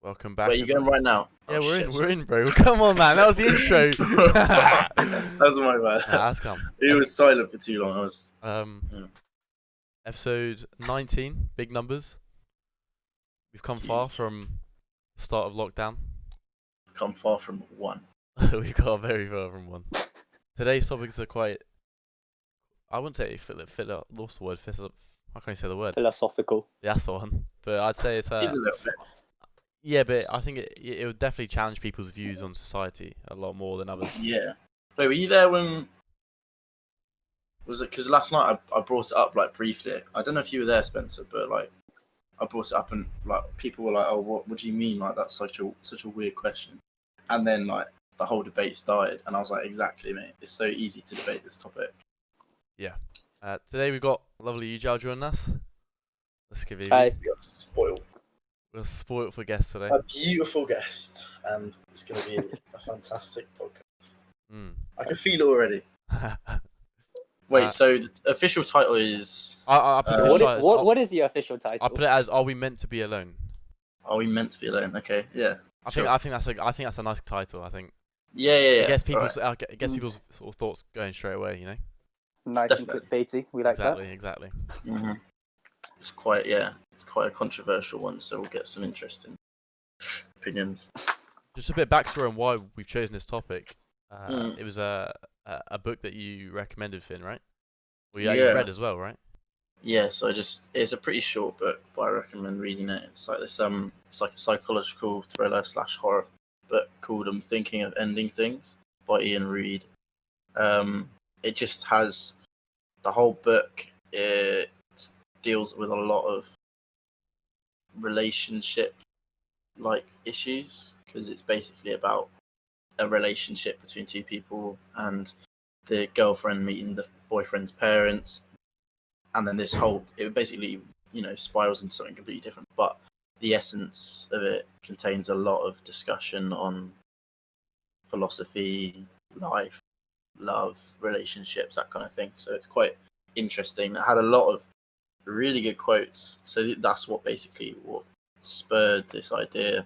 Welcome back. Wait, you going right now? Yeah, Oh, we're shit, in, bro. Come on, man. That was the intro. That was my bad. That's calm. It was silent for too long. Yeah. Episode 19, big numbers. We've come far from the start of lockdown. Come far from one. We've got very far from one. Today's topics are quite. I wouldn't say lost the word. How can I say the word? Philosophical. Yeah, that's the one. But I'd say it's It's a little bit. Yeah, but I think it would definitely challenge people's views on society a lot more than others. Yeah. Wait, were you there when? Was it because last night I brought it up like briefly? I don't know if you were there, Spencer, but like I brought it up and like people were like, "Oh, what do you mean? Like that's such a weird question." And then like the whole debate started, and I was like, "Exactly, mate. It's so easy to debate this topic." Yeah. Today we've got lovely Ujjal joining us. Let's give it. Hi. We got spoiled. We're spoiled for guests today. A beautiful guest, and it's going to be a fantastic podcast. I can feel it already. Wait, so the official title is... I put it what is the official title? I put it as "Are we meant to be alone?" Are we meant to be alone? Okay, yeah. I sure. think that's a nice title. I think. Yeah. It gets people's people's sort of thoughts going straight away. You know. Nice Definitely. and clickbaity. We like Exactly. Mm-hmm. It's quite a controversial one, so we'll get some interesting opinions. Just a bit of backstory on why we've chosen this topic. It was a book that you recommended, Finn, right? Well, you read as well, right? Yeah, so it's a pretty short book, but I recommend reading it. It's like this it's like a psychological thriller / horror book called "I'm Thinking of Ending Things" by Ian Reid. It just has the whole book. It deals with a lot of relationship like issues because it's basically about a relationship between two people and the girlfriend meeting the boyfriend's parents, and then it basically spirals into something completely different, but the essence of it contains a lot of discussion on philosophy, life, love, relationships, that kind of thing. So it's quite interesting. It had a lot of really good quotes, so that's what spurred this idea.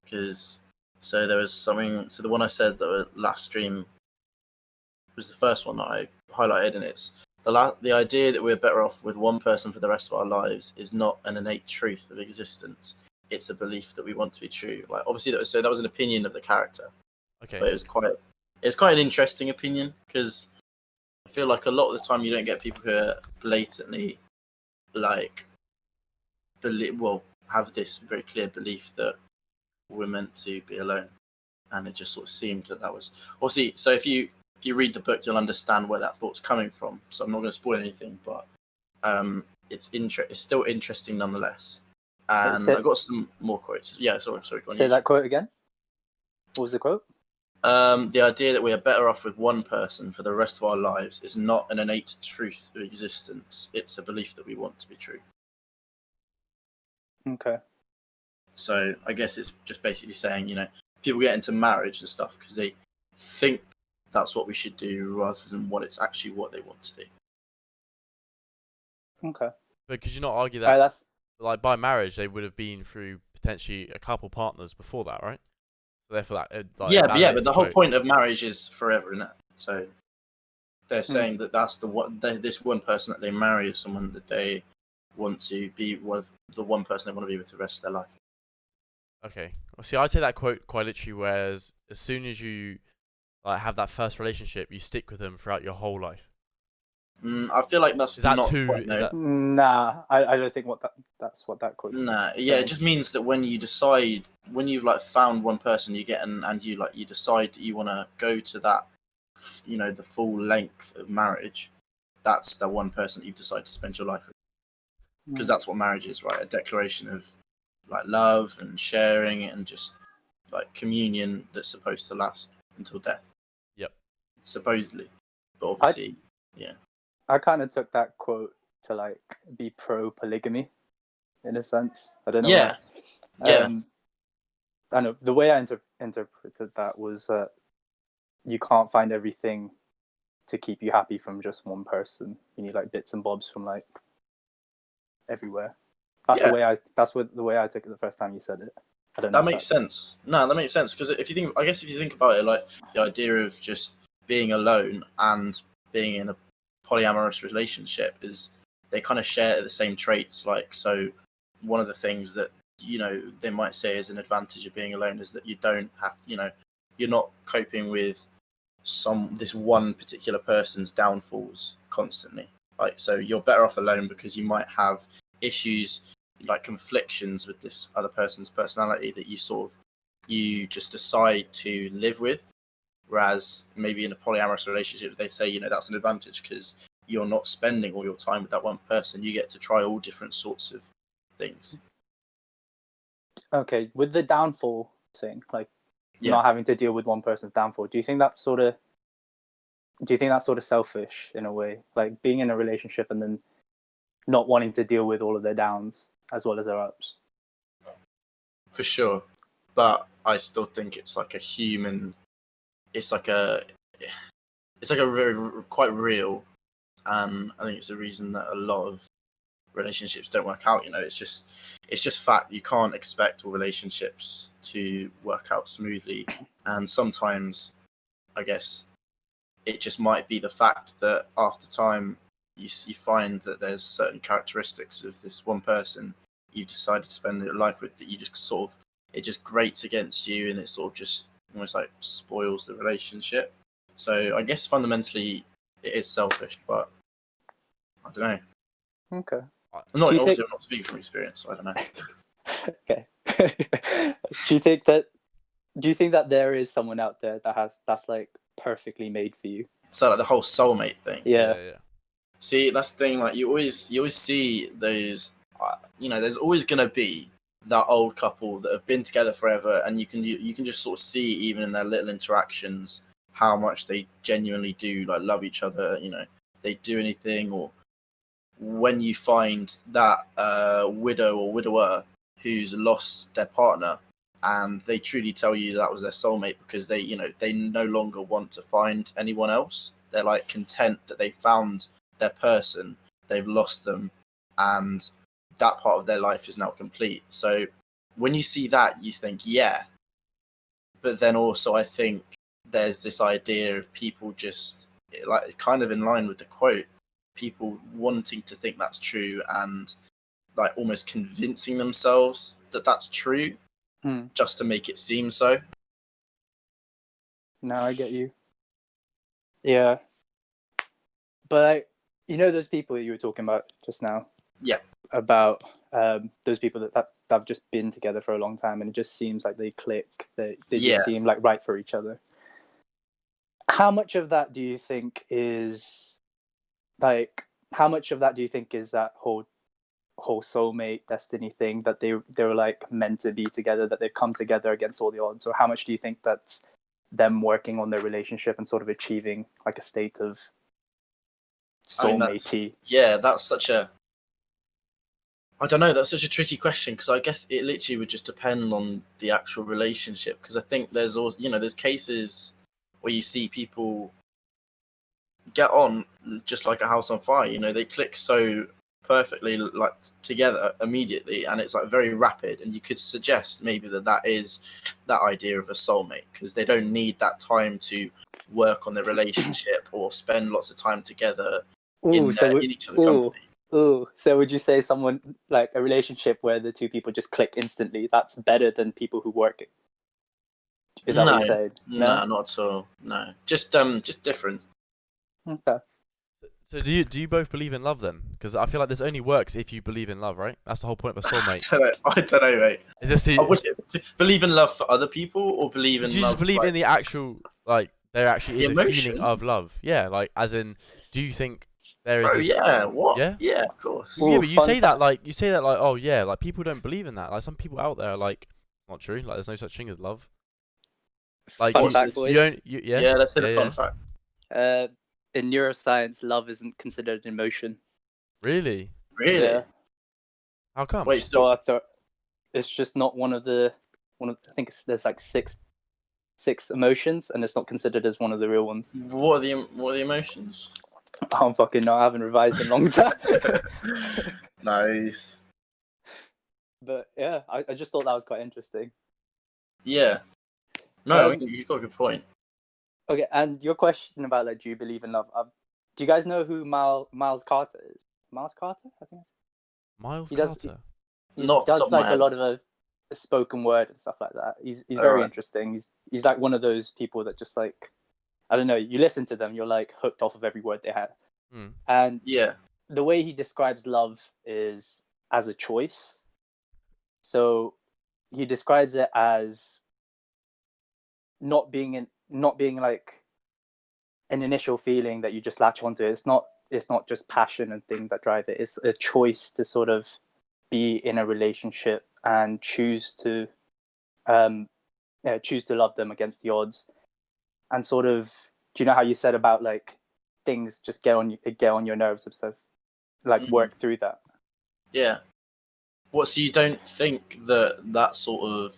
Because there was something. So the one I said that last stream was the first one that I highlighted, and it's the idea that we're better off with one person for the rest of our lives is not an innate truth of existence. It's a belief that we want to be true. Like obviously, that was an opinion of the character. Okay. But it's quite an interesting opinion because I feel like a lot of the time you don't get people who are blatantly like have this very clear belief that we're meant to be alone, and it just sort of seemed that was obviously. So if you read the book, you'll understand where that thought's coming from. So I'm not going to spoil anything, but it's still interesting nonetheless. And I got some more quotes. Yeah, sorry. Go on. Say that quote again. What was the quote? The idea that we are better off with one person for the rest of our lives is not an innate truth of existence. It's a belief that we want to be true. Okay. So I guess it's just basically saying, people get into marriage and stuff because they think that's what we should do rather than what they want to do. Okay. But could you not argue that, that's... like, by marriage they would have been through potentially a couple partners before that, right? So therefore, but the whole point of marriage is forever, isn't it? So they're saying that that's this one person that they marry is someone that they want to be with, the one person they want to be with the rest of their life. Okay. Well, see, I'd say that quote quite literally, whereas as soon as you have that first relationship, you stick with them throughout your whole life. I feel like that's not the point, no. Nah, I don't think that's what that quote. Nah, yeah, it just means that when you've found one person you get and you decide that you want to go to that, the full length of marriage, that's the one person that you've decided to spend your life with. Because that's what marriage is, right? A declaration of like love and sharing and just like communion that's supposed to last until death. Yep. Supposedly, but obviously, yeah. I kind of took that quote to like be pro polygamy, in a sense. I don't know. Yeah. Yeah. I know the way I interpreted that was you can't find everything to keep you happy from just one person. You need like bits and bobs from like everywhere. That's the way I took it the first time you said it. I don't know. That makes sense. No, that makes sense because if you think about it, like the idea of just being alone and being in a polyamorous relationship is they kind of share the same traits. Like, so one of the things that they might say is an advantage of being alone is that you don't have, you're not coping with this one particular person's downfalls constantly. Like, so you're better off alone because you might have issues like conflictions with this other person's personality that you just decide to live with. Whereas maybe in a polyamorous relationship, they say, that's an advantage because you're not spending all your time with that one person. You get to try all different sorts of things. Okay, with the downfall thing, like not having to deal with one person's downfall, do you think that's sort of selfish in a way? Like being in a relationship and then not wanting to deal with all of their downs as well as their ups? For sure. But I still think it's like a human, it's like a very quite real, and I think it's the reason that a lot of relationships don't work out. It's just fact. You can't expect all relationships to work out smoothly, and sometimes I guess it just might be the fact that after time you find that there's certain characteristics of this one person you've decided to spend your life with that you just sort of, it just grates against you, and it sort of just almost like spoils the relationship. So I guess fundamentally it is selfish, but I don't know. Okay. I'm not speaking from experience, so I don't know. Okay. Do you think that there is someone out there that's like perfectly made for you? So like the whole soulmate thing. Yeah. See, that's the thing. Like you always see those. There's always gonna be that old couple that have been together forever, and you can just sort of see even in their little interactions how much they genuinely do like love each other. They do anything, or when you find that widow or widower who's lost their partner and they truly tell you that was their soulmate because they no longer want to find anyone else. They're like content that they found their person, they've lost them, and that part of their life is now complete. So when you see that, you think, yeah. But then also I think there's this idea of people just like kind of in line with the quote, people wanting to think that's true and like almost convincing themselves that that's true just to make it seem so. No, I get you. Yeah. But those people that you were talking about just now? Yeah. About those people that have just been together for a long time and it just seems like they click, they just seem like right for each other. How much of that do you think is that whole soulmate destiny thing, that they were like meant to be together, that they've come together against all the odds? Or how much do you think that's them working on their relationship and sort of achieving like a state of soulmate-y? That's such a, I don't know, that's such a tricky question because I guess it literally would just depend on the actual relationship, because I think there's all there's cases where you see people get on just like a house on fire. They click so perfectly like together immediately, and it's like very rapid, and you could suggest maybe that is that idea of a soulmate because they don't need that time to work on their relationship or spend lots of time together in each other's company. So would you say someone like a relationship where the two people just click instantly, that's better than people who work? Is that what you're saying? No, not at all. No, just different. Okay. So do you both believe in love then? Because I feel like this only works if you believe in love, right? That's the whole point of a soulmate. I don't know, mate. Is this believe in love for other people or believe in love? Do you just believe in the actual there actually is emotion? A feeling of love? Yeah, like as in, do you think there is? What? Yeah, yeah, of course. Yeah, but you say that like oh yeah, like people don't believe in that. Like some people out there are like, not true. Like there's no such thing as love. Like fun fact, boys. Yeah, let's hit a fun fact. In neuroscience, love isn't considered an emotion. Really? Yeah. How come? Wait, so I thought it's just not one of I think there's like six emotions, and it's not considered as one of the real ones. What are the emotions? I don't fucking know. I haven't revised in a long time. Nice. But yeah, I just thought that was quite interesting. Yeah. No, you've got a good point. Okay, and your question about like, do you believe in love? Do you guys know who Miles Carter is? Miles Carter, I think it's. Miles He Carter. He Not off the top does of my like a head. lot of a spoken word and stuff like that. He's Oh, very right. interesting. He's like one of those people that just like, I don't know. You listen to them, you're like hooked off of every word they have. And Yeah. the way he describes love is as a choice. So he describes it as not being like an initial feeling that you just latch onto. It's not just passion and things that drive it. It's a choice to sort of be in a relationship and choose to love them against the odds. And sort of, do you know how you said about like things just get on your nerves and stuff, like work through that? Yeah. What? So you don't think that sort of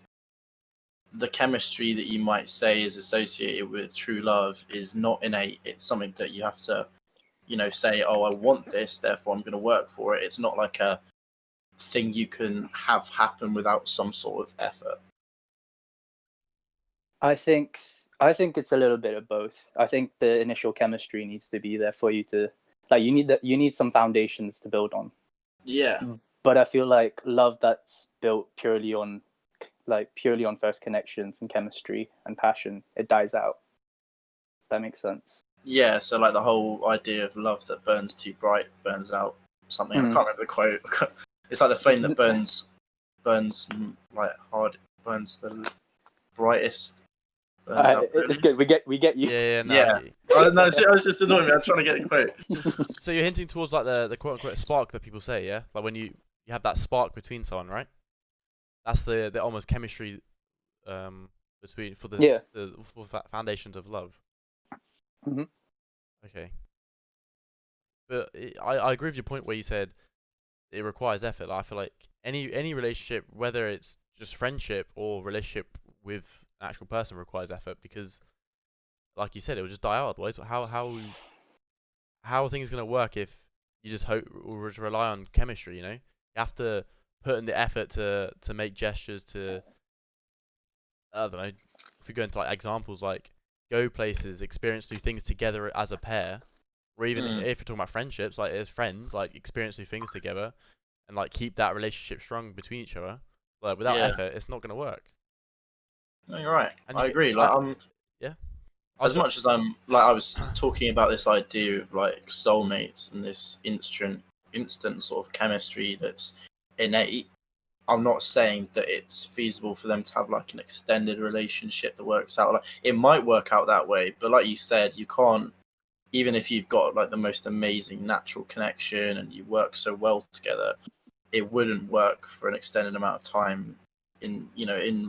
the chemistry that you might say is associated with true love is not innate? It's something that you have to, say, oh, I want this, therefore I'm going to work for it. It's not like a thing you can have happen without some sort of effort. I think it's a little bit of both. I think the initial chemistry needs to be there for you to like. You need some foundations to build on. Yeah. But I feel like love that's built purely on first connections and chemistry and passion, it dies out. That makes sense. Yeah. So like the whole idea of love that burns too bright burns out. Something I can't remember the quote. It's like the flame that burns like hard, burns the brightest. It's good. We get you. Yeah. Yeah. No, I was just annoying me. I'm trying to get the quote. So you're hinting towards like the quote unquote spark that people say, yeah? Like when you have that spark between someone, right? That's the almost chemistry between for foundations of love. Mm-hmm. Okay. But I agree with your point where you said it requires effort. Like, I feel like any relationship, whether it's just friendship or relationship with an actual person, requires effort because, like you said, it will just die out otherwise. How are things gonna work if you just hope or just rely on chemistry? You have to put in the effort to make gestures to. I don't know. If we go into like examples, like go places, experience new things together as a pair, or even if you're talking about friendships, like as friends, like experience new things together, and like keep that relationship strong between each other. Like without effort, it's not gonna work. No, you're right. And I agree. Like yeah. As much as I was talking about this idea of like soulmates and this instant sort of chemistry that's innate. I'm not saying that it's feasible for them to have like an extended relationship that works out. Like it might work out that way, but like you said, you can't. Even if you've got like the most amazing natural connection and you work so well together, it wouldn't work for an extended amount of time in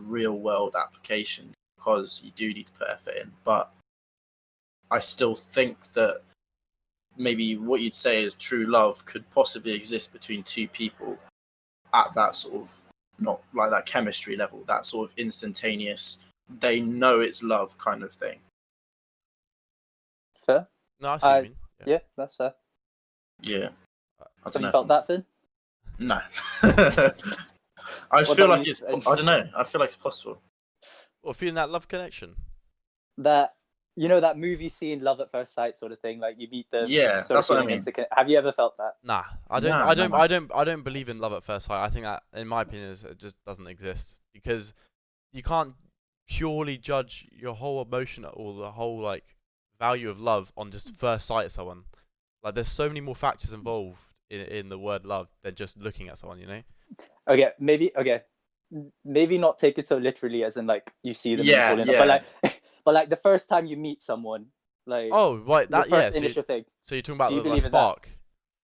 real world application because you do need to put effort in. But I still think that maybe what you'd say is true love could possibly exist between two people at that sort of, not like that chemistry level, that sort of instantaneous, they know it's love kind of thing. Fair. No, I see what you mean. Yeah, that's fair. Yeah. Have you felt that, Finn? No. I just feel like I don't know. I feel like it's possible. Well, feeling that love connection. That that movie scene, Love at First Sight sort of thing. Like you meet them. Yeah, that's what I mean. Have you ever felt that? Nah, I don't believe in love at first sight. I think that, in my opinion, it just doesn't exist because you can't purely judge your whole emotion or the whole like value of love on just first sight of someone. Like, there's so many more factors involved in the word love than just looking at someone. Okay, maybe not take it so literally as in like you see them Yeah, and fall in love, but like the first time you meet someone, like right, that the first initial thing. So you're talking about the spark.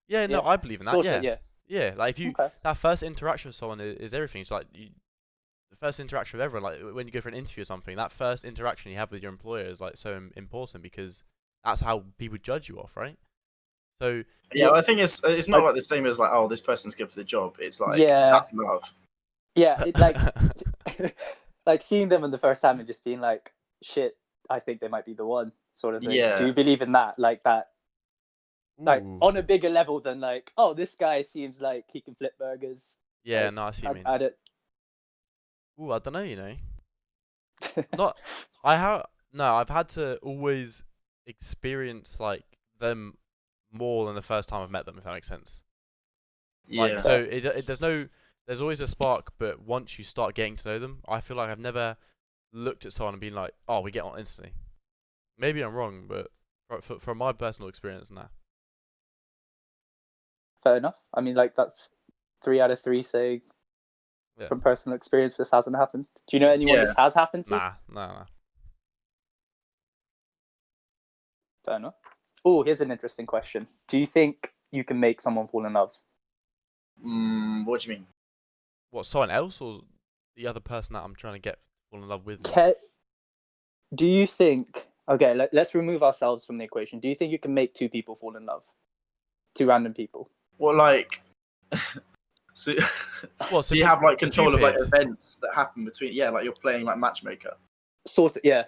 Yeah, no, I believe in that. Sort yeah. of, Yeah, like if you that first interaction with someone is everything. It's like the first interaction with everyone. Like when you go for an interview or something, that first interaction you have with your employer is like so important because that's how people judge you off, right? So yeah, I think it's not like the same as like, oh, this person's good for the job. It's like that's love. Yeah, like like seeing them in the first time and just being like, shit, I think they might be the one sort of thing. Yeah. Do you believe in that? Like that Like Ooh. on a bigger level than like, oh, this guy seems like he can flip burgers. Yeah, Like, no, I see what you mean. I don't. Ooh, I don't know, you know. Not, I have, no, I've had to always experience like them more than the first time I've met them, if that makes sense. Like, Yeah. so there's always a spark, but once you start getting to know them, I feel like I've never looked at someone and been like, oh, we get on instantly. Maybe I'm wrong, but from my personal experience, nah. Fair enough. I mean, like that's 3 out of 3 say Yeah. from personal experience this hasn't happened. Do you know anyone Yeah. this has happened to? Nah. Fair enough. Oh, here's an interesting question. Do you think you can make someone fall in love? What do you mean? What, someone else or the other person that I'm trying to get fall in love with me? Do you think? Okay, let's remove ourselves from the equation. Do you think you can make 2 people fall in love? 2 random people. Well, like, so, Well, so you have like control of like Cupid. events that happen between. Yeah, like you're playing like matchmaker. Sort of, yeah.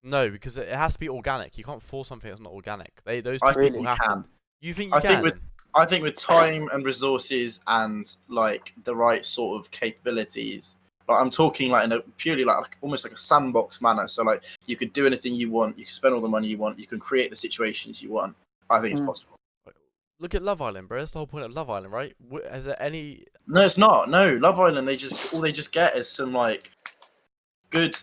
No, because it has to be organic. You can't force something that's not organic. Those I two think people you have can. to. You think you I think can? I think with time and resources and like the right sort of capabilities, like I'm talking like in a purely like almost like a sandbox manner. So like you could do anything you want, you can spend all the money you want, you can create the situations you want. I think it's possible. Look at Love Island, bro. That's the whole point of Love Island, right? Is there any? No, it's not. No, Love Island. All they just get is some like good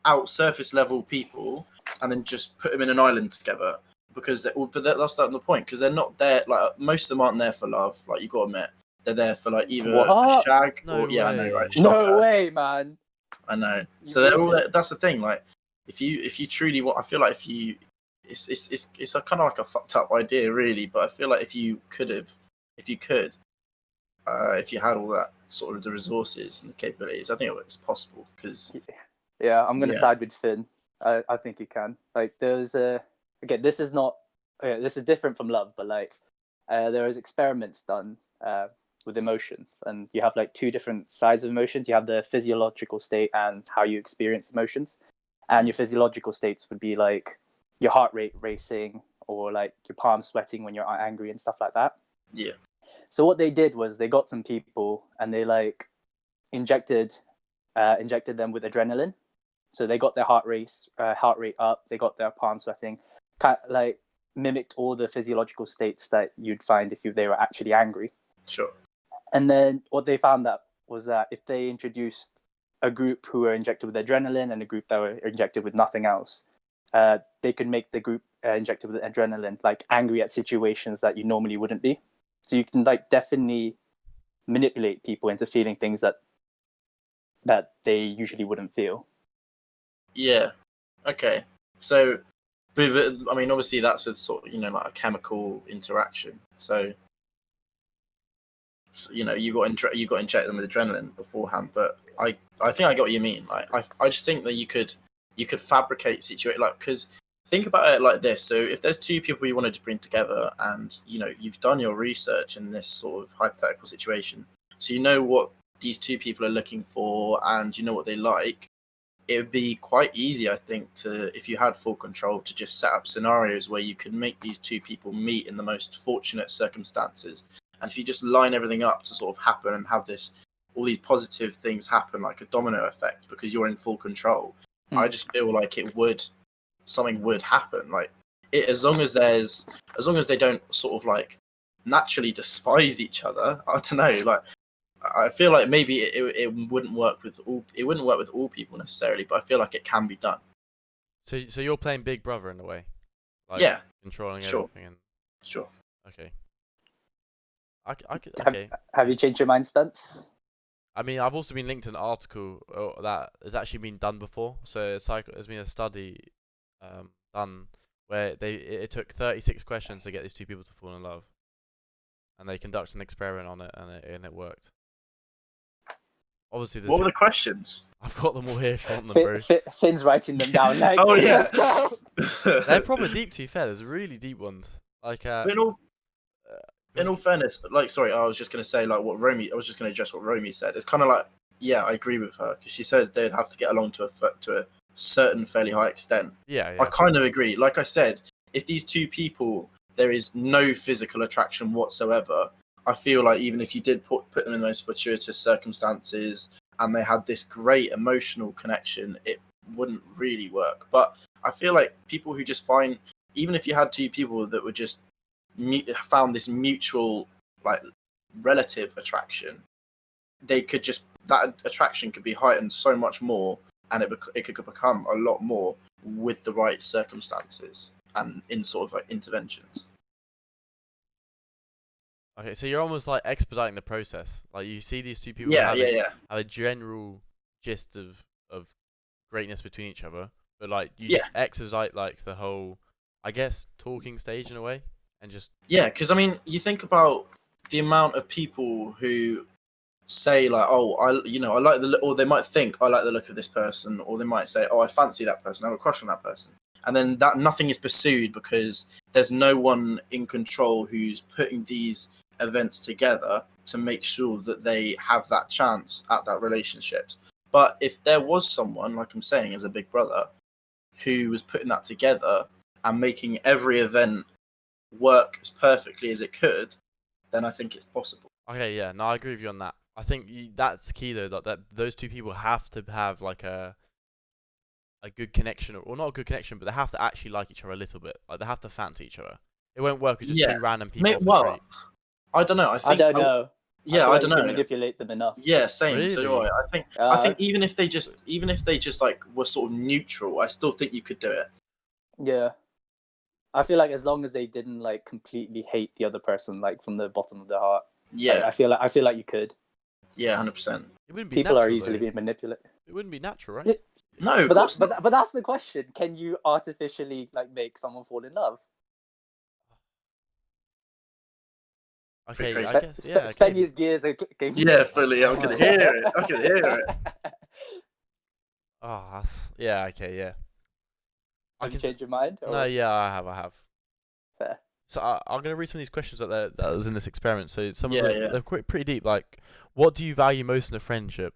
out surface level people, and then just put them in an island together because that's not the point because they're not there. Like most of them aren't there for love. Like you got to admit, they're there for like either a What? shag No or yeah, I know, way. right? No Shocker. way, man. I know. You So they're all. really? That's the thing. Like if you truly want, I feel like if you, it's a kind of like a fucked up idea, really. But I feel like if you could, if you had all that sort of the resources and the capabilities, I think it's possible because Yeah, I'm gonna Yeah. side with Finn. I think you can. Like, there's again, this is not. This is different from love, but like, there is experiments done with emotions, and you have like 2 different sides of emotions. You have the physiological state and how you experience emotions, and your physiological states would be like your heart rate racing or like your palms sweating when you're angry and stuff like that. Yeah. So what they did was they got some people and they like injected them with adrenaline. So they got their heart rate up, they got their palms sweating, kind of like mimicked all the physiological states that you'd find if they were actually angry. Sure. And then what they found out was that if they introduced a group who were injected with adrenaline and a group that were injected with nothing else, they could make the group injected with adrenaline like angry at situations that you normally wouldn't be. So you can like definitely manipulate people into feeling things that they usually wouldn't feel. Yeah. Okay. So, but I mean, obviously that's with sort of like a chemical interaction. So you got to inject them with adrenaline beforehand. But I think I get what you mean. Like I just think that you could fabricate situation like because think about it like this. So if there's 2 people you wanted to bring together, and you've done your research in this sort of hypothetical situation, so you know what these 2 people are looking for, and you know what they like. It would be quite easy, I think, if you had full control, to just set up scenarios where you can make these 2 people meet in the most fortunate circumstances. And if you just line everything up to sort of happen and have all these positive things happen like a domino effect because you're in full control, I just feel like something would happen. Like as long as they don't sort of like naturally despise each other. I don't know, like. I feel like maybe it wouldn't work with all people necessarily, but I feel like it can be done. So you're playing Big Brother in a way, like Yeah, controlling sure. everything. And Sure. okay. Okay. Have you changed your mind, Spence? I mean, I've also been linked to an article that has actually been done before. So there's been a study done where it took 36 questions to get these 2 people to fall in love, and they conducted an experiment on it, and it worked. Obviously, What were the questions? I've got them all here if you want them, bro. Finn's writing them down. Like, Oh yeah. let's go. They're proper deep, to be fair. There's really deep ones. Like in all fairness, like sorry, I was just gonna say like I was just gonna address what Romy said. It's kind of like I agree with her because she said they'd have to get along to a certain fairly high extent. yeah. I kind of agree. Like I said, if these two people, there is no physical attraction whatsoever, I feel like even if you did put them in those fortuitous circumstances and they had this great emotional connection, it wouldn't really work. But I feel like people who just find, even if you had two people that were just found this mutual, like, relative attraction, they could just, that attraction could be heightened so much more, and it could become a lot more with the right circumstances and in sort of like interventions. Okay, so you're almost like expediting the process. Like you see these two people Yeah, have yeah. have a general gist of greatness between each other, but like you Yeah. just expedite like the whole, I guess, talking stage in a way, and just Yeah, because I mean, you think about the amount of people who say like, oh, I like or they might think I like the look of this person, or they might say, oh, I fancy that person, I have a crush on that person, and then that nothing is pursued because there's no one in control who's putting these events together to make sure that they have that chance at that relationships. But if there was someone, like I'm saying, as a big brother, who was putting that together and making every event work as perfectly as it could, then I think it's possible. okay, yeah, no, I agree with you on that. I think that's key though, that those two people have to have like a good connection, or not a good connection, but they have to actually like each other a little bit. Like they have to fancy each other. It won't work with just Yeah. two random people off the Well, street. I don't know. I don't know. Yeah, I feel I like don't you can know. manipulate them enough. Yeah, same. So do Really? I think even if they just like were sort of neutral, I still think you could do it. Yeah. I feel like as long as they didn't like completely hate the other person, like from the bottom of their heart. Yeah. Like, I feel like you could. Yeah, 100%. It wouldn't be People natural, are easily though. being manipulated. It wouldn't be natural, right? Yeah. No, of But course that's not. but that's the question. Can you artificially like make someone fall in love? Okay, crazy. I guess, yeah, okay. Spenny's gears are clicking. Yeah, fully. I could hear it. I could hear it. Oh, yeah, okay, yeah. Have you changed your mind? Or? No, yeah, I have. Fair. So I'm gonna read some of these questions that was in this experiment. So some of Yeah, them yeah. they're quite pretty deep. Like, what do you value most in a friendship?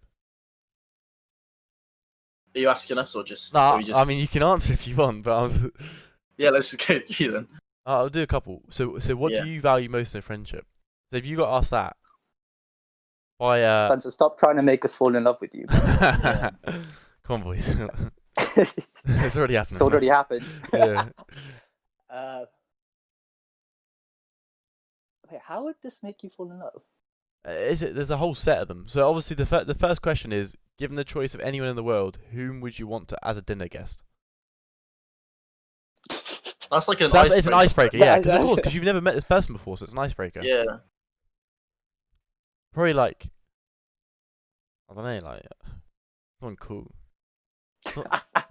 Are you asking us or just? Nah, Or I mean you can answer if you want, but Yeah, let's just go through them. I'll do a couple. So what Yeah. do you value most in a friendship? So if you got asked that by Spencer, stop trying to make us fall in love with you. Yeah. Come on, boys. It's already happened. It's already happened. Yeah. Wait, how would this make you fall in love? There's a whole set of them. So obviously the first question is, given the choice of anyone in the world, whom would you want to as a dinner guest? That's like an So icebreaker. it's an icebreaker, yeah. Because of course, That's- because you've never met this person before, so it's an icebreaker. Yeah. Probably like, I don't know, like someone cool.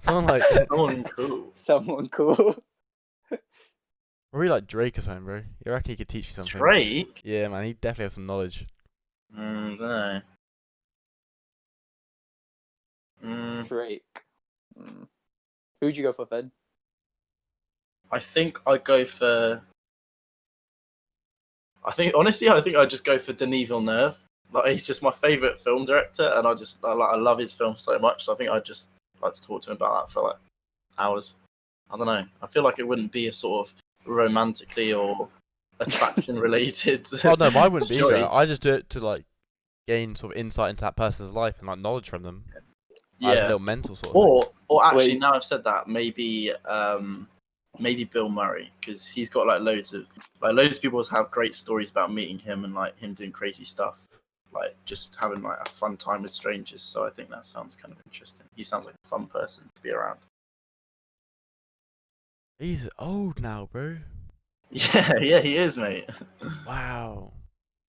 Someone like Someone cool. Someone cool. probably like Drake or something, bro. You reckon he could teach you something? Drake? Yeah, man, he definitely has some knowledge. Don't know. Drake. Who'd you go for, Fed? I think I'd go for. Honestly, I think I'd just go for Denis Villeneuve. Like, he's just my favorite film director, and I love his film so much. So I think I'd just like to talk to him about that for like hours. I don't know. I feel like it wouldn't be a sort of romantically or attraction related. Oh no, mine wouldn't be either. choice. I just do it to like gain sort of insight into that person's life and like knowledge from them. Like, a Yeah. little mental sort of thing. Or actually, Wait. now I've said that, maybe Bill Murray, because he's got like loads of people have great stories about meeting him and like him doing crazy stuff, like just having like a fun time with strangers. So I think that sounds kind of interesting. He sounds like a fun person to be around. He's old now, bro. Yeah, he is, mate. Wow.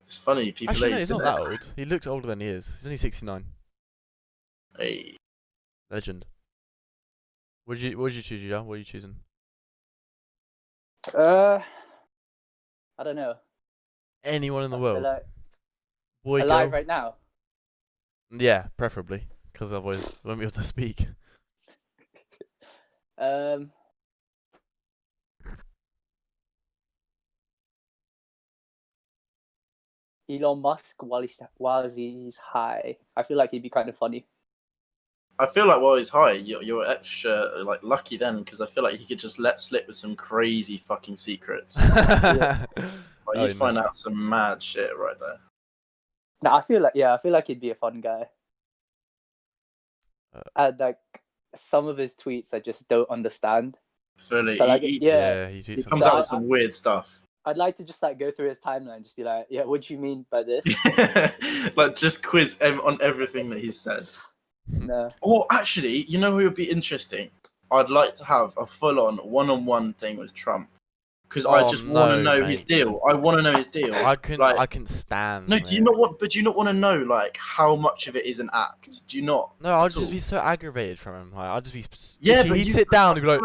It's funny, people Actually, no, age, he's not don't that they? old. He looks older than he is. He's only 69. Hey. Legend. What did you choose, Ujjal? What are you choosing? I don't know. Anyone in the world. Boy, Alive girl. right now. Yeah, preferably, because otherwise we won't be able to speak. Elon Musk while he's high. I feel like he'd be kind of funny. I feel like while he's high, you're extra like lucky then, because I feel like he could just let slip with some crazy fucking secrets. Like Oh, you'd no. find out some mad shit right there. No, I feel like he'd be a fun guy. And like some of his tweets, I just don't understand. Fully, So like, he yeah, he tweets he some comes So out with some weird stuff. I'd like to just like go through his timeline, and just be like, yeah, what do you mean by this? Like just quiz on everything that he's said. No. Or actually, you know who would be interesting? I'd like to have a full-on one-on-one thing with Trump, because I Oh, just want to no, know his mate. deal. I want to know his deal. I can stand. No, do you not want? But do you not want to know like how much of it is an act? Do you not? No, I'd at just all? be so aggravated from him. Like, I'd just be. Yeah, literally, but he'd you- sit down and be like,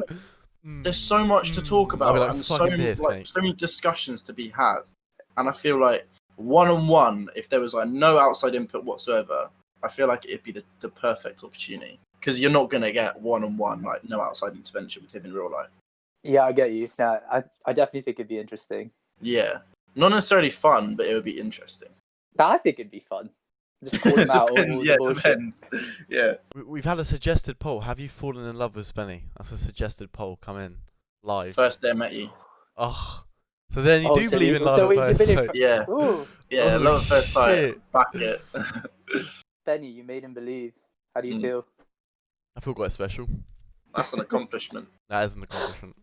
There's so much to talk I'd about, be like, and fucking piss, like mate. so many discussions to be had. And I feel like one-on-one, if there was like no outside input whatsoever, I feel like it'd be the perfect opportunity, because you're not gonna get one-on-one, like no outside intervention with him in real life. Yeah, I get you. No, I definitely think it'd be interesting. Yeah, not necessarily fun, but it would be interesting. No, I think it'd be fun. Just call him out all the bullshit. Depends. Yeah. We've had a suggested poll. Have you fallen in love with Spenny? That's a suggested poll. Come in live. First day I met you. Oh, so then you Oh, do so believe we- in love so at we first believe- sight. Yeah. Ooh, Yeah, Oh, love at first sight. shit. Back it. Benny, you made him believe. How do you Mm. feel? I feel quite special. That's an accomplishment. That is an accomplishment.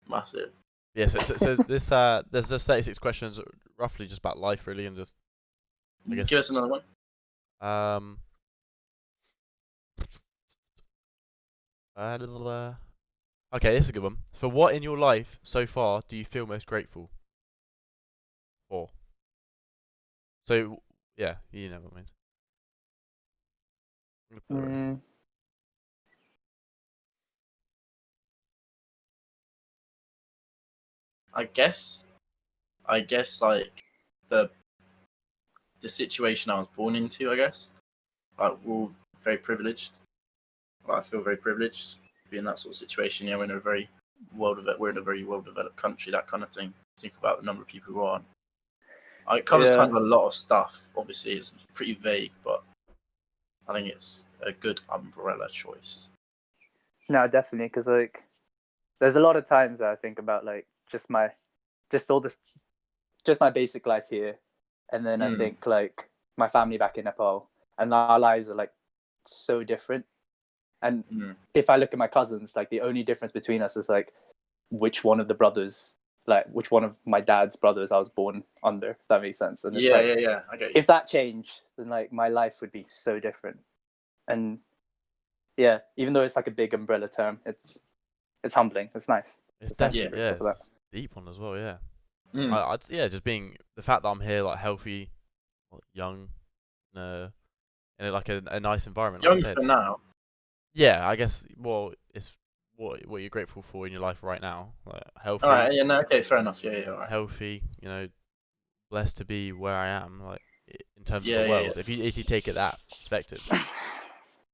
Massive. Yeah. So this there's just 36 questions, roughly just about life, really, and just I guess. Give us another one. Okay, this is a good one. For what in your life so far do you feel most grateful for? So, yeah, you know what I mean. I'm gonna put it right here. I guess like the situation I was born into, I guess. Like we're all very privileged. Like, I feel very privileged to be in that sort of situation. Yeah, we're in a very well developed country, that kind of thing. Think about the number of people who aren't. It covers Yeah. kind of a lot of stuff. Obviously, it's pretty vague, but I think it's a good umbrella choice. No, definitely, because like, there's a lot of times that I think about like just my basic life here, and then I think like my family back in Nepal, and our lives are like so different. And if I look at my cousins, like the only difference between us is like which one of my dad's brothers I was born under, if that makes sense. And it's Yeah, I get you. if that changed, then like my life would be so different. And yeah, even though it's like a big umbrella term, it's humbling. It's nice. It's nice to definitely, be yeah, grateful for that. it's a deep one as well, yeah. Mm. Yeah, just being the fact that I'm here, like healthy, young, in like a nice environment. Like I Young said. for now. Yeah, I guess. Well, it's what you're grateful for in your life right now. Like, healthy. All right. Yeah. No. Okay. Fair enough. Yeah. All right. Healthy. You know, blessed to be where I am. Like in terms Yeah, of the yeah, world. yeah. If you take it that perspective,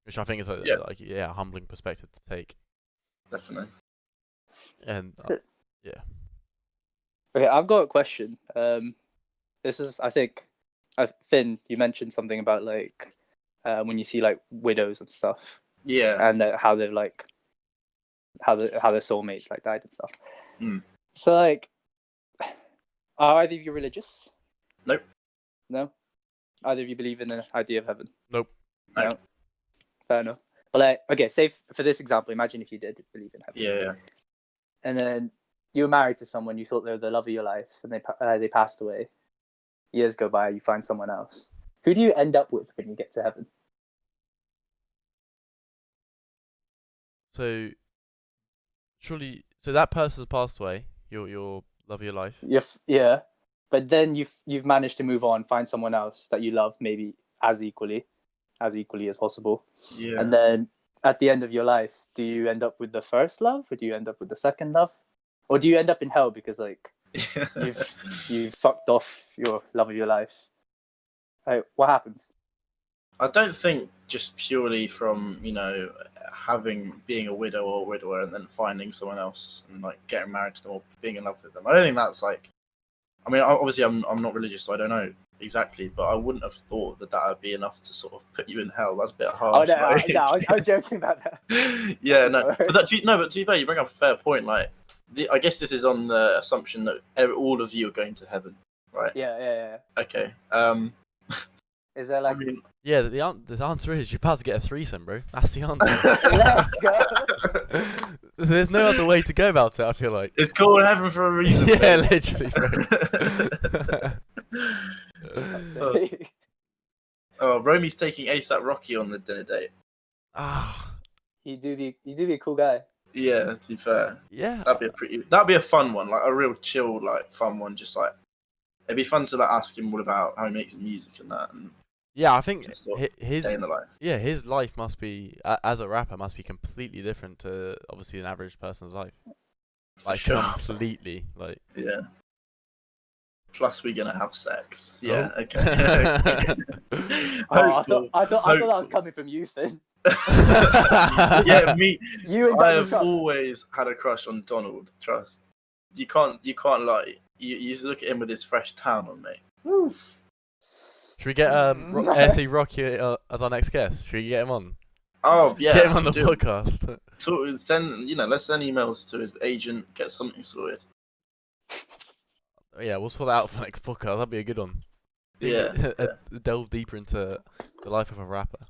which I think is a humbling perspective to take. Definitely. And yeah. Okay, I've got a question. This is, I think, Finn, you mentioned something about like when you see like widows and stuff, Yeah. and how they're like how their soulmates like died and stuff. Mm. So like, are either of you religious? Nope. No. Either of you believe in the idea of heaven? Nope. No. Fair enough. But like, okay, say for this example, imagine if you did believe in heaven. Yeah. And then you were married to someone, you thought they were the love of your life, and they passed away. Years go by, you find someone else. Who do you end up with when you get to heaven? So surely, so that person's passed away. Your love of your life. Yeah, but then you've managed to move on, find someone else that you love, maybe as equally as possible. Yeah. And then at the end of your life, do you end up with the first love, or do you end up with the second love, or do you end up in hell because like you've fucked off your love of your life? Like, what happens? I don't think just purely from being a widow or a widower and then finding someone else and like getting married to them or being in love with them. I don't think that's like. I mean, obviously, I'm not religious, so I don't know. exactly. But I wouldn't have thought that would be enough to sort of put you in hell. That's a bit Oh harsh. no, like. no, I was joking about that. Yeah, no, but to be fair, you bring up a fair point. Like, I guess this is on the assumption that all of you are going to heaven, right? Yeah. Okay. Is there like? I mean, yeah, the answer is you're about to get a threesome, bro. That's the answer. Let's go. There's no other way to go about it. I feel like It's called heaven for a reason. yeah, baby. literally, bro. Oh, Romy's taking ASAP Rocky on the dinner date. Ah, You do be a cool guy. Yeah, to be fair, yeah. that'd be a fun one, like a real chill, like fun one. Just like it'd be fun to like ask him all about how he makes his music and that, and Yeah, I think just sort of his day in the life. his life must be as a rapper must be completely different to obviously an average person's life. For Like sure. completely, like Yeah. Plus, we're gonna have sex. Yeah. Oh. Okay. I thought that was coming from you, Finn. Yeah, me. You and I Donald have Trump. always had a crush on Donald. Trust. You can't lie. You just look at him with his fresh tan on, mate. Woof. Should we get ASC Rocky as our next guest? Should we get him on? Oh yeah. Get him on the do. podcast. Let's send emails to his agent, get something sorted. Yeah, we'll sort that out for the next podcast. That'd be a good one. Yeah. Delve deeper into the life of a rapper.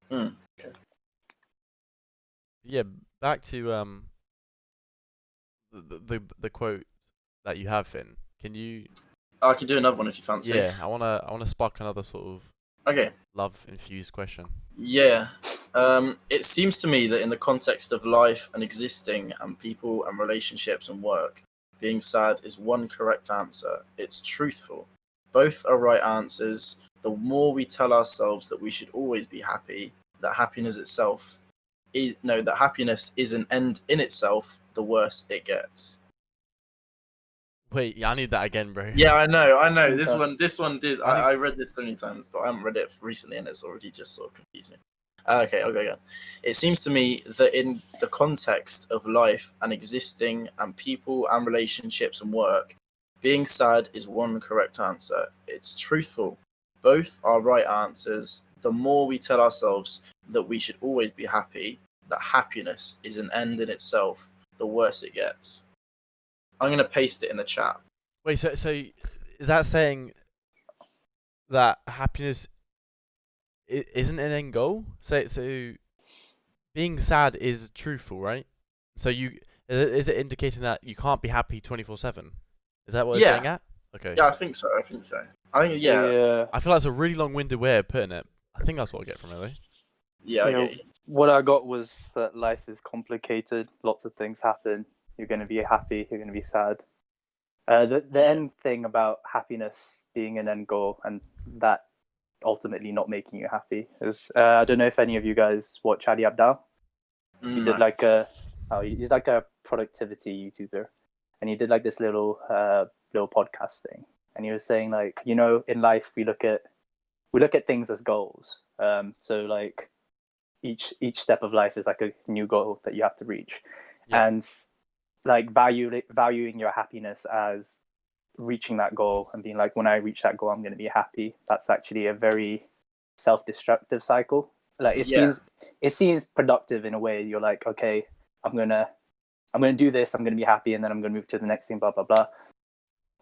Okay. Yeah, back to the quote that you have, Finn. Can you? I can do another one if you fancy. Yeah, I wanna spark another sort of Okay. love infused question. Yeah. It seems to me that in the context of life and existing and people and relationships and work, being sad is one correct answer. It's truthful. Both are right answers. The more we tell ourselves that we should always be happy, that happiness is an end in itself, the worse it gets. Wait, yeah, I need that again, bro. Yeah, I know. Okay. This one did. I read this so many times, but I haven't read it recently, and it's already just sort of confused me. Okay, I'll go again. It seems to me that in the context of life and existing and people and relationships and work, being sad is one correct answer. It's truthful. Both are right answers. The more we tell ourselves that we should always be happy, that happiness is an end in itself, the worse it gets. I'm going to paste it in the chat. Wait, so is that saying that happiness isn't an end goal? So being sad is truthful, right? So is it indicating that you can't be happy 24/7? Is that what it's saying at? Okay. Yeah, I think so. I think, yeah. I feel like it's a really long-winded way of putting it. I think that's what I get from it, though. Yeah, I You know, get you. what I got was that life is complicated. Lots of things happen. You're going to be happy. You're going to be sad. The end thing about happiness being an end goal and that ultimately not making you happy is I don't know if any of you guys watch Ali Abdaal. He did like he's like a productivity YouTuber, and he did like this little podcast thing, and he was saying like, you know, in life we look at things as goals. So like each step of life is like a new goal that you have to reach, and like valuing your happiness as reaching that goal and being like, when I reach that goal, I'm going to be happy. That's actually a very self-destructive cycle. Like it seems productive in a way. You're like, okay, I'm gonna do this. I'm gonna be happy, and then I'm gonna move to the next thing. Blah blah blah.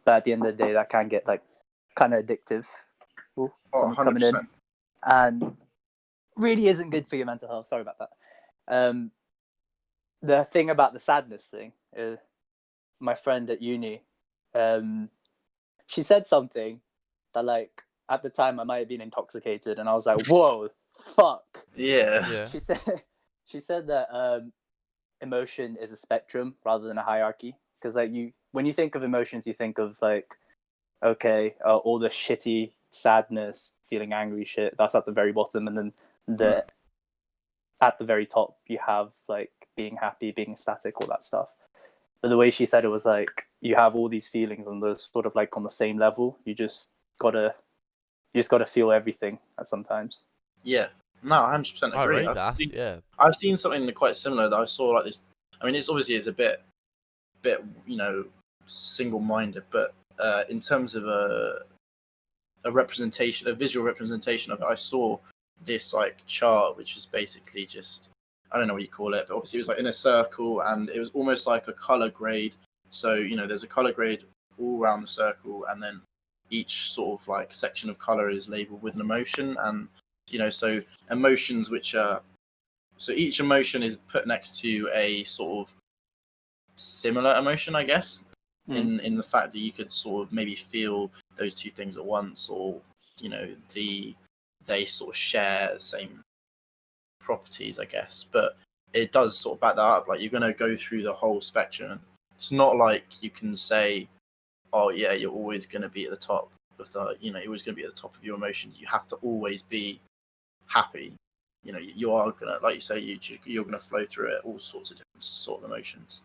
But at the end of the day, that can get like kind of addictive. Ooh, 100%. And really isn't good for your mental health. Sorry about that. The thing about the sadness thing is, my friend at uni, she said something that like at the time I might have been intoxicated, and I was like, whoa, fuck. Yeah. She said that emotion is a spectrum rather than a hierarchy, because like when you think of emotions, you think of like, okay, all the shitty sadness, feeling angry shit, that's at the very bottom, and then at the very top you have like being happy, being ecstatic, all that stuff. But the way she said it was like, you have all these feelings on the sort of like on the same level. You just gotta feel everything at sometimes. Yeah. No, 100% agree. I've seen something quite similar that I saw like this. I mean, it's obviously a bit, you know, single-minded, but in terms of a representation, a visual representation of it. I saw this like chart, which was basically just, I don't know what you call it, but obviously it was like in a circle, and it was almost like a color grade. So there's a color grade all around the circle, and then each sort of like section of color is labeled with an emotion, and so emotions which are, so each emotion is put next to a sort of similar emotion, I guess, in the fact that you could sort of maybe feel those two things at once, or they sort of share the same properties, I guess. But it does sort of back that up. Like, you're going to go through the whole spectrum. It's not like you can say, oh yeah, you're always going to be at the top of the, you're always going to be at the top of your emotions. You have to always be happy. You are going to, like you say, you're going to flow through it, all sorts of different sort of emotions.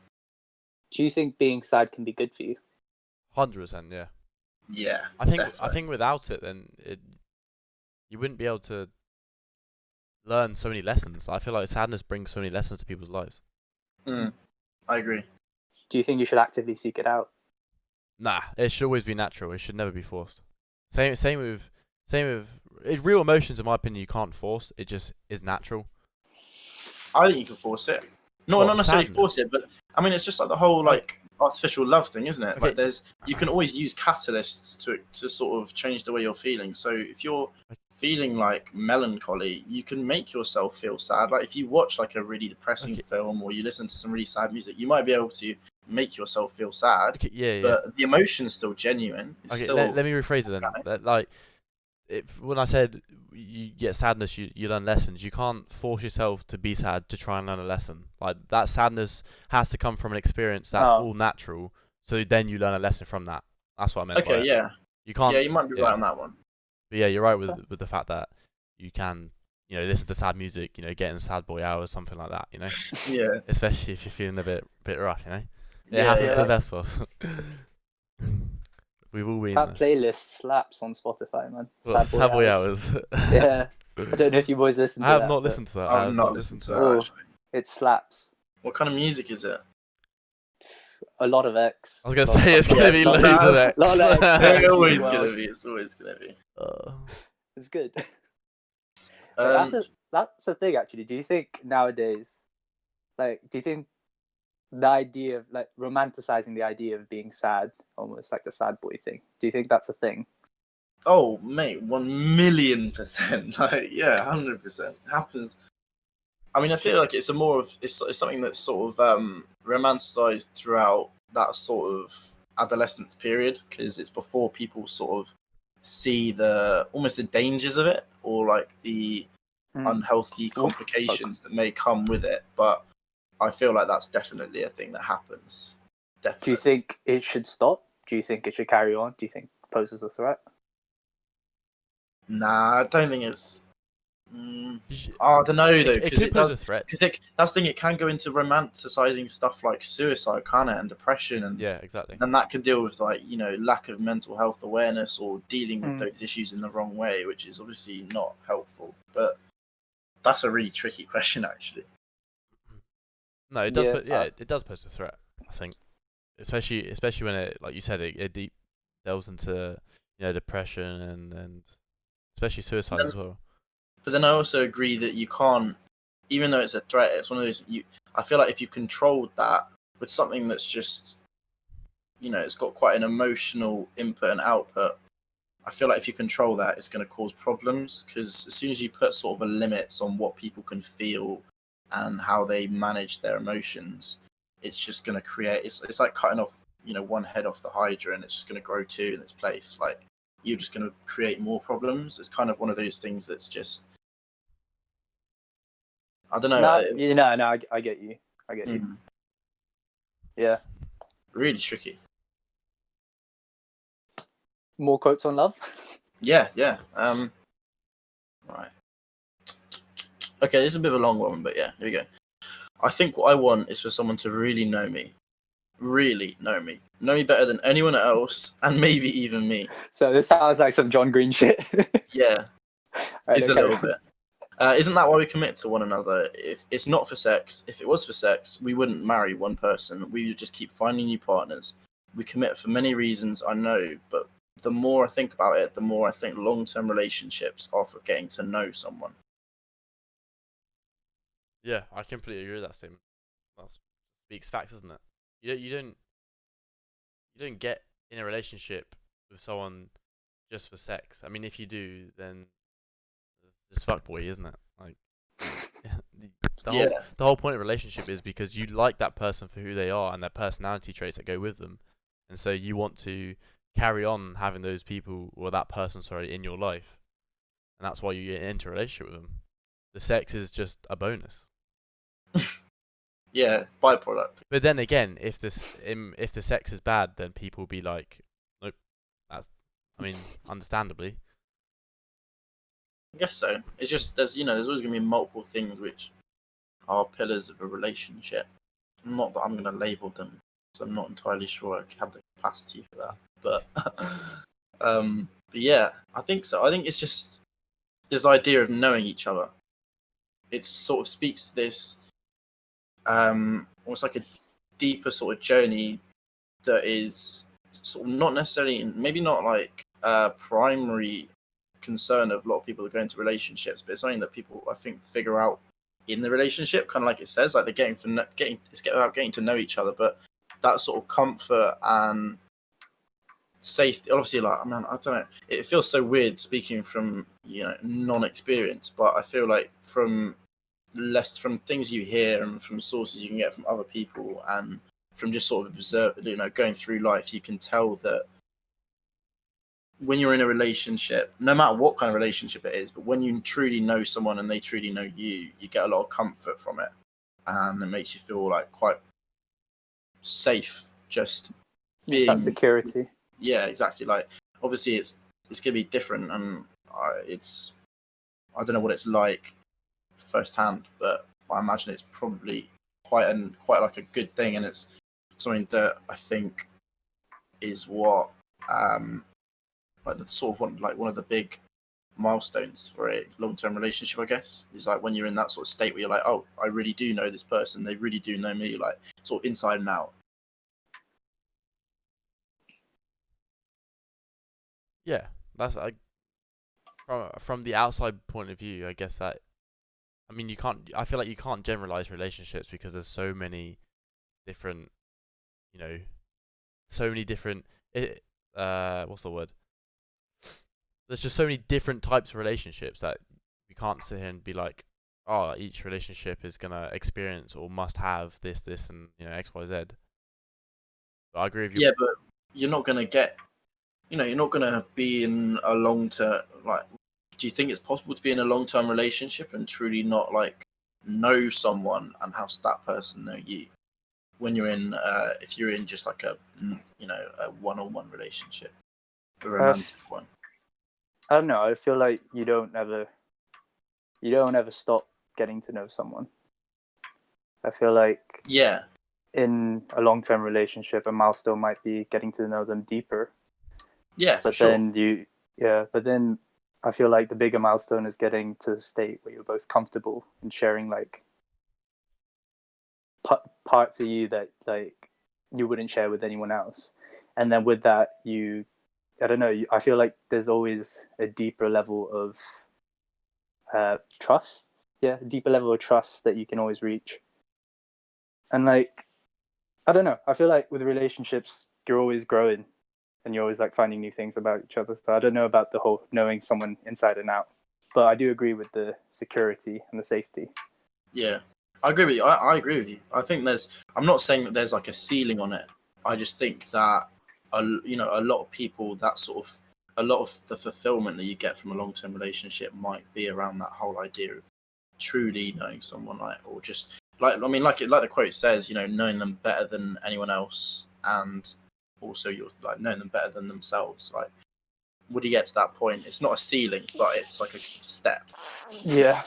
Do you think being sad can be good for you? 100%, yeah. Yeah, I think definitely. without it, then you wouldn't be able to learn so many lessons. I feel like sadness brings so many lessons to people's lives. I agree. Do you think you should actively seek it out? Nah, it should always be natural. It should never be forced. Same with real emotions. In my opinion, you can't force. It just is natural. I think you can force it. Not necessarily sadness? force it, but I mean, it's just like the whole like artificial love thing, isn't it? Okay. Like you can always use catalysts to sort of change the way you're feeling. So if you're feeling like melancholy, you can make yourself feel sad. Like if you watch like a really depressing film, or you listen to some really sad music, you might be able to make yourself feel sad. Okay, yeah. But the emotion's still genuine. It's Okay, still let me rephrase it then. Like, when I said you get sadness, you learn lessons. You can't force yourself to be sad to try and learn a lesson. Like, that sadness has to come from an experience that's all natural. So then you learn a lesson from that. That's what I meant by it. yeah. You can't. Yeah, you might be right on that one. But yeah, you're right with the fact that you can, listen to sad music, get in sad boy hours, something like that, Yeah. Especially if you're feeling a bit rough, It Yeah, happens yeah. to the best of us. We've all been That playlist slaps on Spotify, man. What, sad boy hours. Yeah. I don't know if you boys listen to I that. have not listened to that. I have not listened to that, actually. It slaps. What kind of music is it? A lot of X. I was going to say, it's going to be loads of X. Lot of X. It's always going to be. It's always going to be. It's good. That's the thing, actually. Do you think nowadays, do you think the idea of romanticizing the idea of being sad, almost like the sad boy thing, do you think that's a thing? Oh, mate, 1,000,000%. 100%. Happens. I mean, I feel like it's something that's sort of romanticized throughout that sort of adolescence period, because it's before people sort of see almost the dangers of it, or like the unhealthy complications that may come with it. But I feel like that's definitely a thing that happens. Definitely. Do you think it should stop? Do you think it should carry on? Do you think it poses a threat? Nah, I don't think it's. I don't know though, because it does. Because that's the thing. It can go into romanticizing stuff like suicide, can't it, and depression, and yeah, exactly. And that can deal with lack of mental health awareness, or dealing with those issues in the wrong way, which is obviously not helpful. But that's a really tricky question, actually. No, it does. It does pose a threat. I think, especially when it, like you said, it deep delves into depression and especially suicide as well. But then I also agree that you can't, even though it's a threat, it's one of those. I feel like if you controlled that with something that's just, it's got quite an emotional input and output. I feel like if you control that, it's going to cause problems, because as soon as you put sort of a limits on what people can feel and how they manage their emotions, it's just going to create. It's like cutting off, one head off the hydra, and it's just going to grow two in its place. Like, you're just going to create more problems. It's kind of one of those things that's just. I don't know. No, I get you. You. Yeah. Really tricky. More quotes on love? Yeah. Right. Okay, this is a bit of a long one, but yeah, here we go. I think what I want is for someone to really know me. Really know me. Know me better than anyone else, and maybe even me. So this sounds like some John Green shit. Yeah. It's a little bit. Isn't that why we commit to one another? If it's not for sex, if it was for sex, we wouldn't marry one person. We would just keep finding new partners. We commit for many reasons, I know, but the more I think about it, the more I think long-term relationships are for getting to know someone. Yeah, I completely agree with that statement. That speaks facts, doesn't it? You don't get in a relationship with someone just for sex. I mean, if you do, then it's fuckboy, isn't it? Like, the Yeah, whole point of a relationship is because you like that person for who they are and their personality traits that go with them, and so you want to carry on having those people or that person, sorry, in your life, and that's why you enter a relationship with them. The sex is just a bonus. yeah, byproduct. But then again, if if the sex is bad, then people will be like, nope, that's, I mean, understandably. I guess so. It's just there's always gonna be multiple things which are pillars of a relationship. Not that I'm gonna label them, so I'm not entirely sure I have the capacity for that. But yeah, I think so. I think it's just this idea of knowing each other. It sort of speaks to this almost like a deeper sort of journey that is sort of not necessarily, maybe not like a primary concern of a lot of people that go into relationships, but it's something that people I think figure out in the relationship, kind of like it says, like they're about getting to know each other, but that sort of comfort and safety. Obviously, like, man, I don't know. It feels so weird speaking from non-experience, but I feel like from things you hear and from sources you can get from other people and from just sort of going through life, you can tell that when you're in a relationship, no matter what kind of relationship it is, but when you truly know someone and they truly know you, you get a lot of comfort from it, and it makes you feel like quite safe just It's that being. security. Yeah, exactly. Like, obviously it's gonna be different, and I don't know what it's like firsthand, but I imagine it's probably quite like a good thing, and it's something that I think is what like the sort of one of the big milestones for a long-term relationship, I guess, is like when you're in that sort of state where you're like, oh, I really do know this person, they really do know me, like sort of inside and out. Yeah, that's from the outside point of view, I guess that, I mean, you can't. I feel like you can't generalize relationships because there's so many different, you know, so many different. What's the word? There's just so many different types of relationships that you can't sit here and be like, oh, each relationship is gonna experience or must have this, and X, Y, Z. But I agree with you. Yeah, but you're not gonna get, you're not gonna be in a long-term, like, do you think it's possible to be in a long-term relationship and truly not like know someone and have that person know you when you're in if you're in just like a a one-on-one relationship, a romantic one? I don't know. I feel like you don't ever stop getting to know someone. I feel like Yeah, in a long-term relationship, a milestone might be getting to know them deeper. yeah, for But sure. then I feel like the bigger milestone is getting to the state where you're both comfortable and sharing like parts of you that like you wouldn't share with anyone else. And then with that, I don't know. I feel like there's always a deeper level of trust. Yeah, a deeper level of trust that you can always reach. And like, I don't know. I feel like with relationships, you're always growing and you're always like finding new things about each other. So I don't know about the whole knowing someone inside and out, but I do agree with the security and the safety. Yeah, I agree with you. I agree with you. I think I'm not saying that there's like a ceiling on it. I just think that a lot of people, that sort of a lot of the fulfillment that you get from a long-term relationship might be around that whole idea of truly knowing someone, like, or just like, I mean, like the quote says, knowing them better than anyone else, and also you're like knowing them better than themselves. Like, would you get to that point? It's not a ceiling, but it's like a step. Yeah,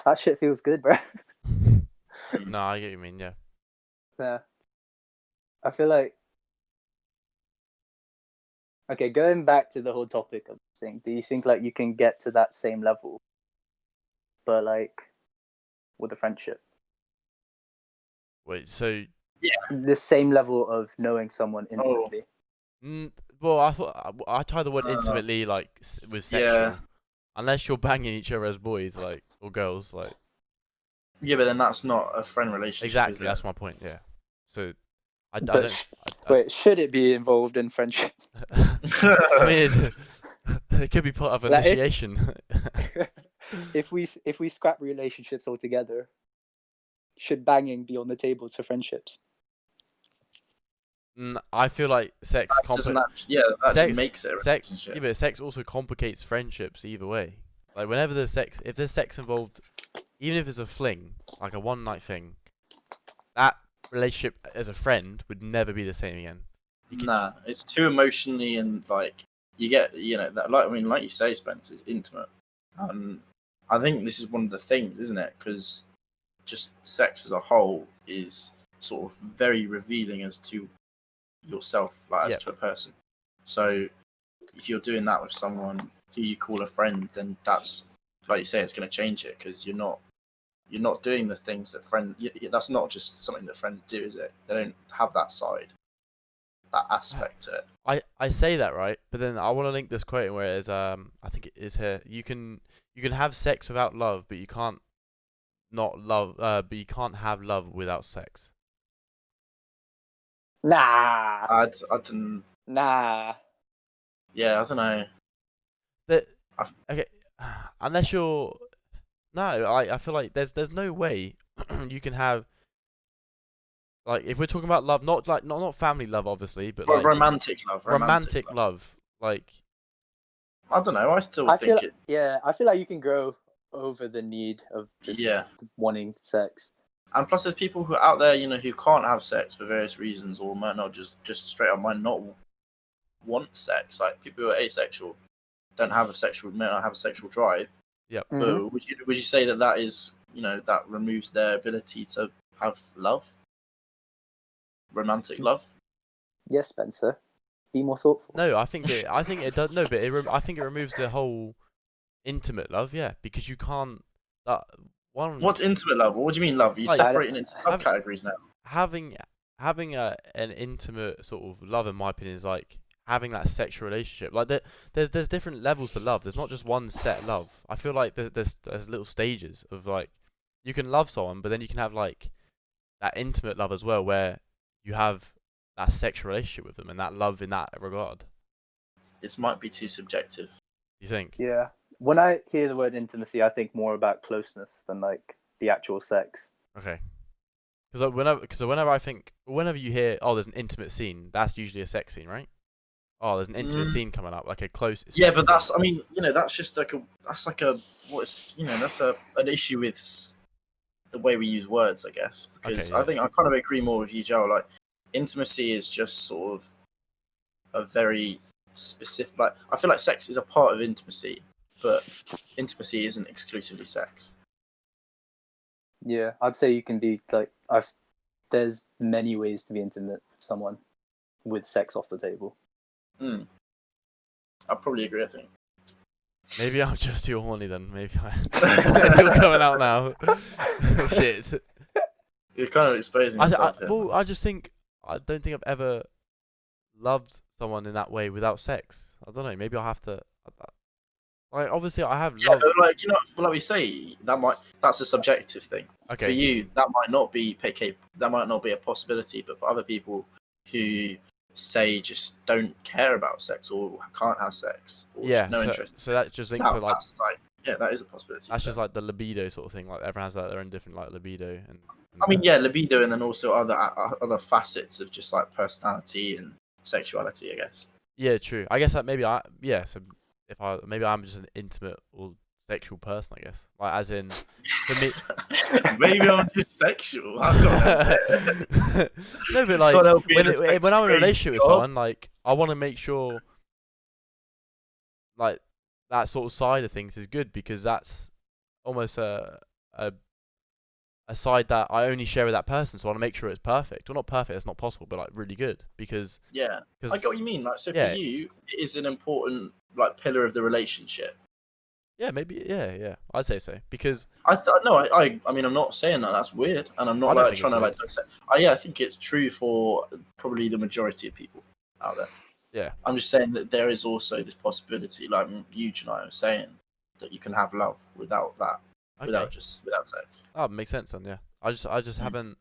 that shit feels good, bro. No, I get what you mean. Yeah. Yeah, I feel like, okay, going back to the whole topic of this thing, do you think like you can get to that same level, but like with a friendship? Wait. So Yeah. The same level of knowing someone Oh. intimately. Well, I thought I tie the word intimately like with sexual, Yeah. unless you're banging each other as boys, like or girls, like. Yeah, but then that's not a friend relationship, is Exactly, it? that's my point. Yeah. So I But don't. wait, should it be involved in friendship? I mean, it could be part of Like initiation. if we scrap relationships altogether, should banging be on the table to friendships? I feel like sex Doesn't that? Yeah, that just makes it a sex, relationship. yeah, but sex also complicates friendships either way. Like whenever there's sex, if there's sex involved, even if it's a fling, like a one night thing, that relationship as a friend would never be the same again. Nah, it's too emotionally and like you get, that. Like I mean, like you say, Spence, it's intimate. I think this is one of the things, isn't it? Because just sex as a whole is sort of very revealing as to yourself, like as to a person. So if you're doing that with someone who you call a friend, then that's, like you say, it's going to change it because you're not doing the things that that's not just something that friends do, is it? They don't have that side, that aspect to it. I say that right, but then I want to link this quote in where it is I think it is here. You can have sex without love, but you can't not love but you can't have love without sex. Nah. I don't. Nah. Yeah, I don't know. Okay, unless you're no, I feel like there's no way you can have, like, if we're talking about love, not like not family love obviously, but like Romantic love. romantic love, like. I don't know. I still I think feel I feel like you can grow over the need of just wanting sex. And plus, there's people who are out there, who can't have sex for various reasons, or might not just straight up might not want sex. Like people who are asexual don't have may not have a sexual drive. Yep. But would you say that is, that removes their ability to have love, romantic love? Yes, Spencer. Be more thoughtful. No, I think it does. No, but I think it removes the whole intimate love. Yeah, because you can't. What's intimate love? What do you mean love? Are you separating into subcategories now? Having an intimate sort of love, in my opinion, is like having that sexual relationship. Like there's different levels to love. There's not just one set love. I feel like there's little stages of, like, you can love someone, but then you can have like that intimate love as well, where you have that sexual relationship with them and that love in that regard. This might be too subjective. You think? Yeah. When I hear the word intimacy, I think more about closeness than like the actual sex. Okay. Because whenever you hear, oh, there's an intimate scene, that's usually a sex scene, right? Oh, there's an intimate scene coming up, like a close. Yeah, but that's, I mean, that's just like that's an issue with the way we use words, I guess. Because I think I kind of agree more with you, Joe. Like, intimacy is just sort of a very specific. Like, I feel like sex is a part of intimacy, but intimacy isn't exclusively sex. Yeah, I'd say you can be like, there's many ways to be intimate with someone with sex off the table. I probably agree, I think. Maybe I'm just too horny then. Maybe it's all coming out now. Shit. You're kind of exposing yourself here. Well, I don't think I've ever loved someone in that way without sex. I don't know. Maybe I'll have to. Like, obviously, I have love. But like, like we say, that's a subjective thing. Okay. For you, that might not be a possibility, but for other people who say just don't care about sex or can't have sex or just no interest. So that just links to like, that is a possibility. That's just like the libido sort of thing. Like everyone has their own different like libido and I mean, libido, and then also other facets of just like personality and sexuality, I guess. Yeah, true. I guess that so maybe I'm just an intimate or sexual person, I guess. Like, as in, for me. Maybe I'm just sexual. I've got no, but like when I'm in a relationship with someone, like, I want to make sure like that sort of side of things is good, because that's almost a side that I only share with that person. So I want to make sure it's perfect. Well, not perfect, that's not possible, but like really good, because I get what you mean. Like, so for you, it is an important like pillar of the relationship. Yeah, maybe. Yeah. I'd say so, because I mean, I'm not saying that that's weird, and I'm not trying to say. I think it's true for probably the majority of people out there. Yeah. I'm just saying that there is also this possibility, like Ujjal and I were saying, that you can have love without that, Okay. without sex. Oh, makes sense then. Yeah. I just Mm. haven't.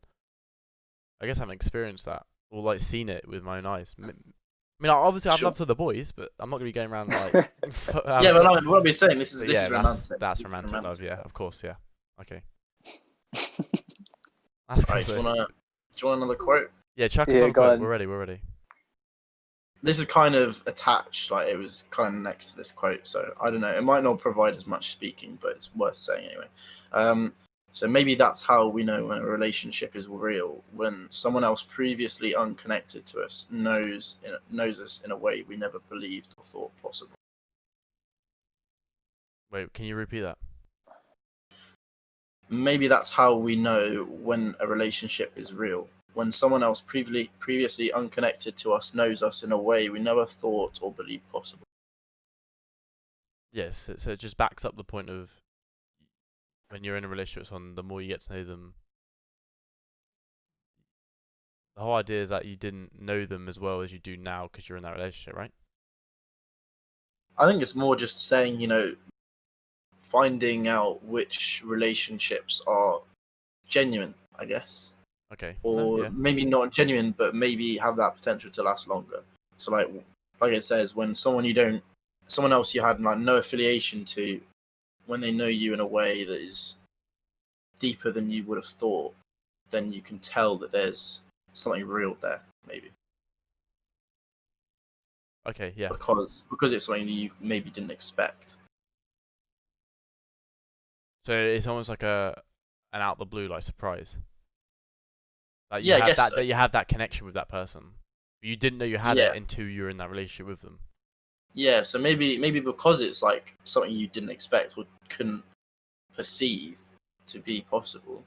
I guess I haven't experienced that or like seen it with my own eyes. I mean, obviously I've Sure. love for the boys, but I'm not gonna be going around like. Yeah, but like, what we're saying, this But is yeah, romantic. that's This is romantic love. Yeah, of course. Yeah. Okay. That's Right, cool. do you want another quote? Yeah, chuck us Yeah, another go quote. on. We're ready. We're ready. This is kind of attached, like it was kind of next to this quote, so I don't know. It might not provide as much speaking, but it's worth saying anyway. So maybe that's how we know when a relationship is real, when someone else previously unconnected to us knows us in a way we never believed or thought possible. Wait, can you repeat that? Maybe that's how we know when a relationship is real, when someone else previously unconnected to us knows us in a way we never thought or believed possible. Yes. So it just backs up the point of when you're in a relationship with someone, the more you get to know them, the whole idea is that you didn't know them as well as you do now because you're in that relationship, right? I think it's more just saying, finding out which relationships are genuine, I guess, Okay. No, or yeah. maybe not genuine, but maybe have that potential to last longer. So, like it says, when someone else you had like no affiliation to, when they know you in a way that is deeper than you would have thought, then you can tell that there's something real there, maybe Okay, yeah. because it's something that you maybe didn't expect. So it's almost like an out the blue like surprise. Like you Yeah, I have guess so. that you have that connection with that person. You didn't know you had Yeah, it until you were in that relationship with them. yeah. So maybe because it's like something you didn't expect or couldn't perceive to be possible,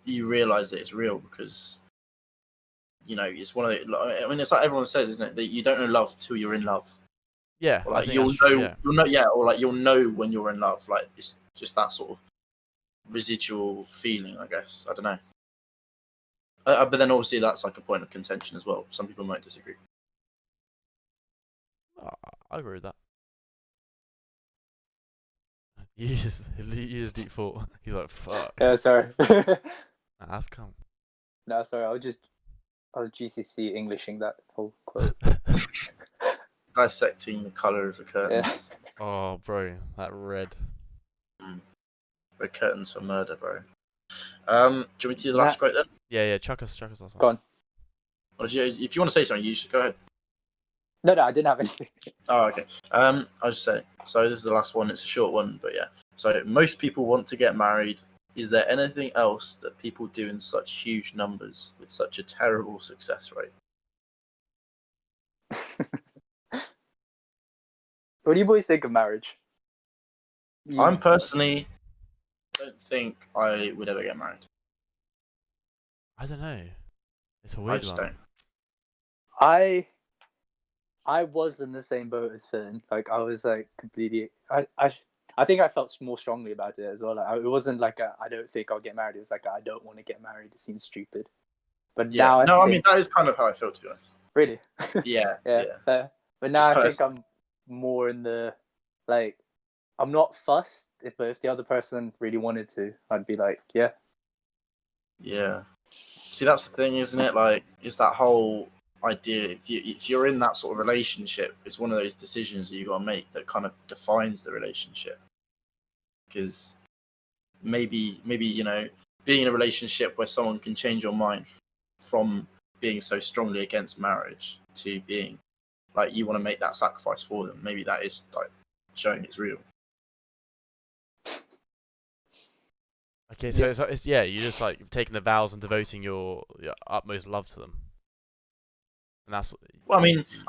you realize that it's real because it's one of the. I mean, it's like everyone says, isn't it? That you don't know love till you're in love, Yeah, or I like think that's true. Yeah. or like you'll know when you're in love. Like it's just that sort of residual feeling, I guess. I don't know. But then obviously that's like a point of contention as well. Some people might disagree. Oh, I agree with that. You just deep thought. He's like, fuck. Yeah, sorry. That's calm. No, sorry. I was GCC Englishing that whole quote. Dissecting the color of the Yeah. curtains. Oh, bro, that red. Red curtains for murder, bro. Do you want me to do the last quote then? Yeah. Chuck us last Go one. on. Or if you want to say something, you should go ahead. No, I didn't have anything. Oh, okay. I'll just say. So this is the last one. It's a short one, but yeah. So most people want to get married. Is there anything else that people do in such huge numbers with such a terrible success rate? What do you boys think of marriage? I'm personally don't think I would ever get married. I don't know. It's a I weird just one. don't. I was in the same boat as Finn. Like I was like completely. I think I felt more strongly about it as well. Like, it wasn't like I don't think I'll get married. It was like I don't want to get married. It seems stupid. But Yeah. now I No, I think, mean that is kind of how I feel, to be honest. really. Yeah. Yeah. Yeah. But Just now I think I'm more in the like. I'm not fussed, but if the other person really wanted to, I'd be like, yeah. Yeah. See, that's the thing, isn't it? Like, it's that whole idea. If you're in that sort of relationship, it's one of those decisions that you got to make that kind of defines the relationship. Because maybe being in a relationship where someone can change your mind from being so strongly against marriage to being like you want to make that sacrifice for them. Maybe that is like showing it's real. Okay, so Yeah. it's yeah, you're just like taking the vows and devoting your utmost love to them, and that's Well,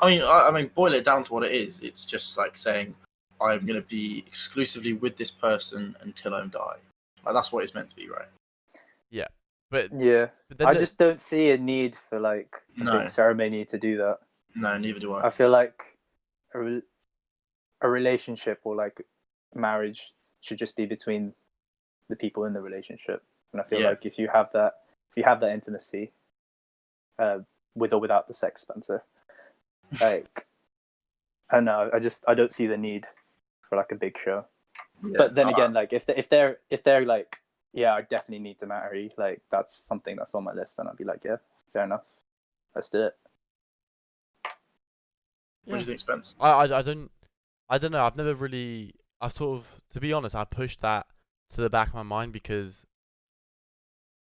I mean, boil it down to what it is. It's just like saying, I'm going to be exclusively with this person until I die. Like that's what it's meant to be, right? yeah. But Yeah. then I just don't see a need for like a No. big ceremony to do that. No, neither do I. I feel like a relationship or like marriage should just be between the people in the relationship, and I feel Yeah. like if you have that intimacy, with or without the sex, Spencer, Like, I don't know. I don't see the need for like a big show. Yeah. But then again, like if they're like, yeah, I definitely need to marry. Like that's something that's on my list, and I'd be like, yeah, fair enough, let's do it. What do you think, Spence? I don't know. I've never really. I've sort of, to be honest, I pushed that to the back of my mind because